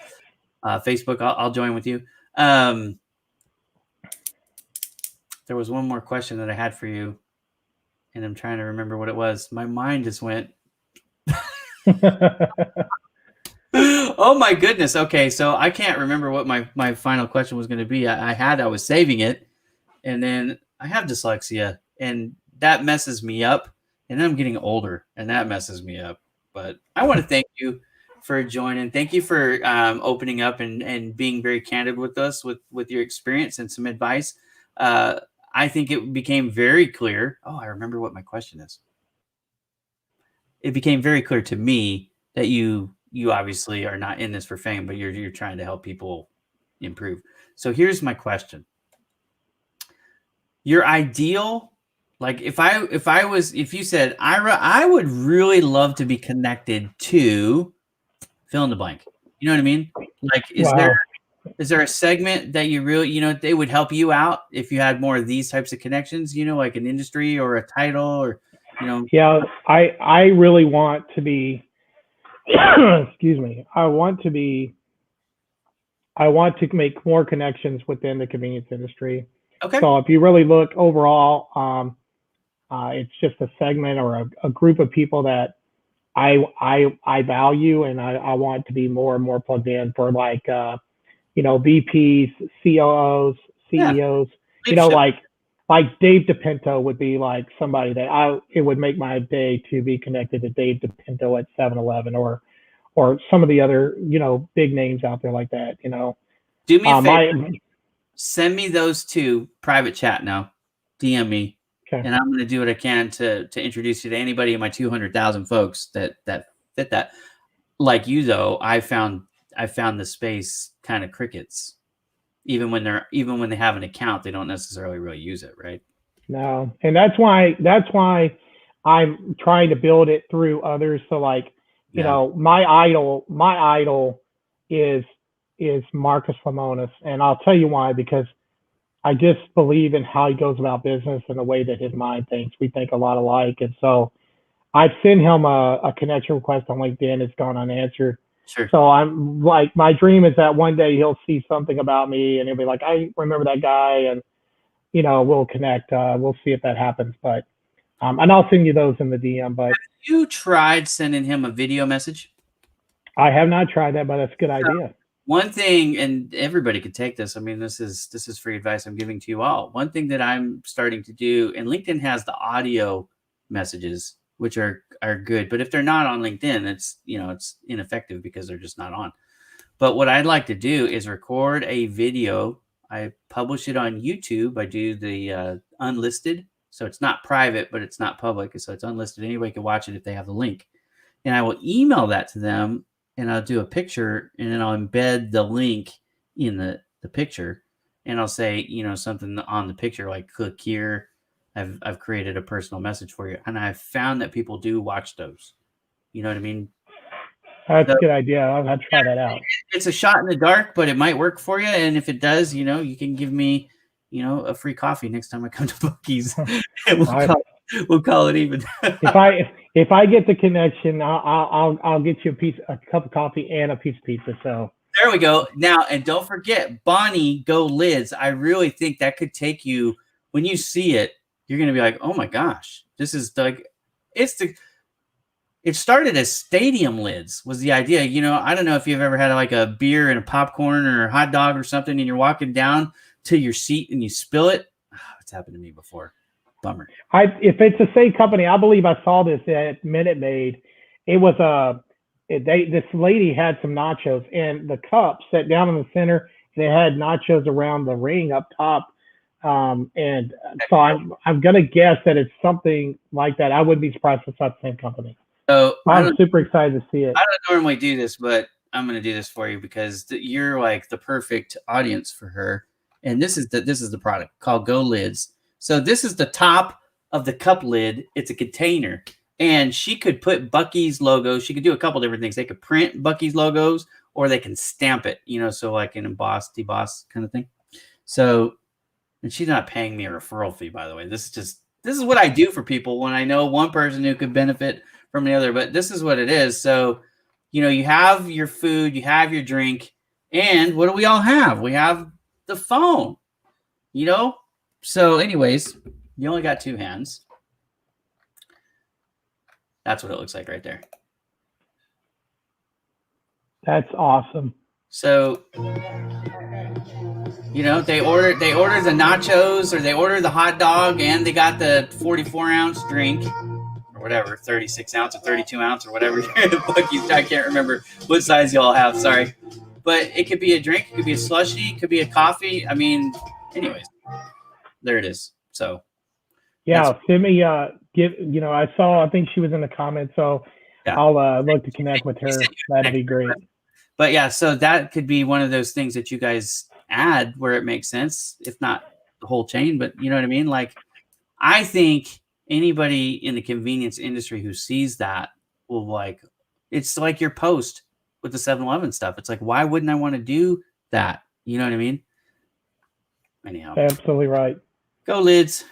Facebook. I'll join with you. There was one more question that I had for you, and I'm trying to remember what it was. My mind just went. Oh my goodness. Okay, so I can't remember what my final question was going to be. I was saving it, and then I have dyslexia, and that messes me up. And then I'm getting older, and that messes me up. But I want to thank you for joining. Thank you for opening up and being very candid with us with your experience and some advice. I think it became very clear. Oh, I remember what my question is. It became very clear to me that you obviously are not in this for fame, but you're trying to help people improve. So here's my question. Your ideal, like if you said, Ira, I would really love to be connected to fill in the blank. You know what I mean? Like, is there a segment that you really, they would help you out if you had more of these types of connections, like an industry or a title or, Yeah, I really want to be, excuse me, I want to make more connections within the convenience industry. Okay. So if you really look overall, it's just a segment or a group of people that I value, and I want to be more and more plugged in for like, VPs, COOs, CEOs, Leadership. like Dave DePinto would be like somebody that it would make my day to be connected to Dave DePinto at 7-Eleven or some of the other, big names out there like that, Do me a favor. Send me those two private chat now. DM me. Okay. And I'm going to do what I can to introduce you to anybody in my 200,000 folks that fit that. Like you though, I found the space kind of crickets. Even when they have an account, they don't necessarily really use it, right? No, and that's why I'm trying to build it through others. So like, my idol is Marcus Lemonis, and I'll tell you why, because I just believe in how he goes about business and the way that his mind thinks. We think a lot alike, and so I've sent him a connection request on LinkedIn. It's gone unanswered. Sure. So I'm like, my dream is that one day he'll see something about me and he'll be like, I remember that guy, and we'll connect. We'll see if that happens. But and I'll send you those in the DM. But have you tried sending him a video message? I have not tried that, but that's a good idea. One thing, and everybody could take this. I mean, this is free advice I'm giving to you all. One thing that I'm starting to do, and LinkedIn has the audio messages, which are good, but if they're not on LinkedIn, it's ineffective because they're just not on. But what I'd like to do is record a video. I publish it on YouTube. I do the unlisted, so it's not private, but it's not public, so it's unlisted. Anybody can watch it if they have the link, and I will email that to them, and I'll do a picture, and then I'll embed the link in the picture, and I'll say something on the picture like, click here. I've created a personal message for you, and I've found that people do watch those. You know what I mean? That's a good idea. I'll try that out. It's a shot in the dark, but it might work for you. And if it does, you can give me, a free coffee next time I come to Bucky's. We'll call it even. if I get the connection, I'll get you a cup of coffee and a piece of pizza. So there we go. Now, and don't forget, Bonnie Go Lids. I really think that could take you, when you see it, you're going to be like, oh my gosh, this is like, it started as stadium lids was the idea. I don't know if you've ever had like a beer and a popcorn or a hot dog or something, and you're walking down to your seat and you spill it. Oh, it's happened to me before. Bummer. If it's the same company, I believe I saw this at Minute Maid. It was this lady had some nachos, and the cup set down in the center. They had nachos around the ring up top, and so I'm gonna guess that it's something like that. I wouldn't be surprised if it's not the same company. So I'm super excited to see it. I don't normally do this, but I'm going to do this for you because you're like the perfect audience for her. And this is the product called Go Lids. So this is the top of the cup lid. It's a container, and she could put Bucky's logo. She could do a couple different things. They could print Bucky's logos, or they can stamp it. So like an emboss, deboss kind of thing. So, and she's not paying me a referral fee, by the way. This is what I do for people when I know one person who could benefit from the other, but this is what it is. So, you have your food, you have your drink, and what do we all have? We have the phone, So anyways, you only got two hands. That's what it looks like right there. That's awesome. So, they order the nachos, or they order the hot dog, and they got the 44-ounce drink, or whatever, 36-ounce or 32-ounce or whatever. Bucky's, I can't remember what size y'all have. Sorry, but it could be a drink, it could be a slushie, it could be a coffee. I mean, anyways, there it is. So, yeah, send me. I think she was in the comments, so yeah. I'll look to connect with her. That'd be great. But yeah, so that could be one of those things that you guys add where it makes sense, if not the whole chain. But you know what I mean? Like, I think anybody in the convenience industry who sees that will it's like your post with the 7-Eleven stuff. It's like, why wouldn't I want to do that? You know what I mean? Anyhow. Absolutely right. Go Lids.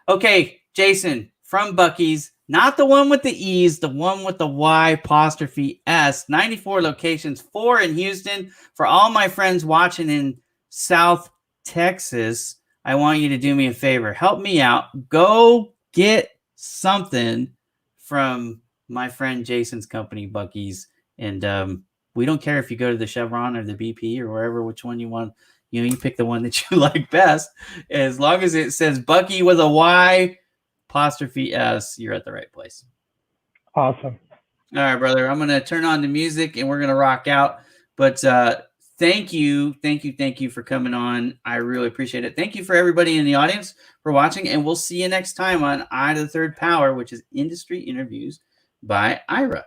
Okay, Jason from Bucky's, not the one with the E's, the one with the Y''S. 94 locations, 4 in Houston. For all my friends watching in South Texas, I want you to do me a favor. Help me out. Go get something from my friend Jason's company, Bucky's. And we don't care if you go to the Chevron or the BP or wherever, which one you want. You pick the one that you like best. As long as it says Bucky with a Y''S, you're at the right place. Awesome. All right, brother. I'm going to turn on the music and we're going to rock out. But thank you for coming on. I really appreciate it. Thank you for everybody in the audience for watching, and we'll see you next time on I to the Third Power, which is Industry Interviews by Ira.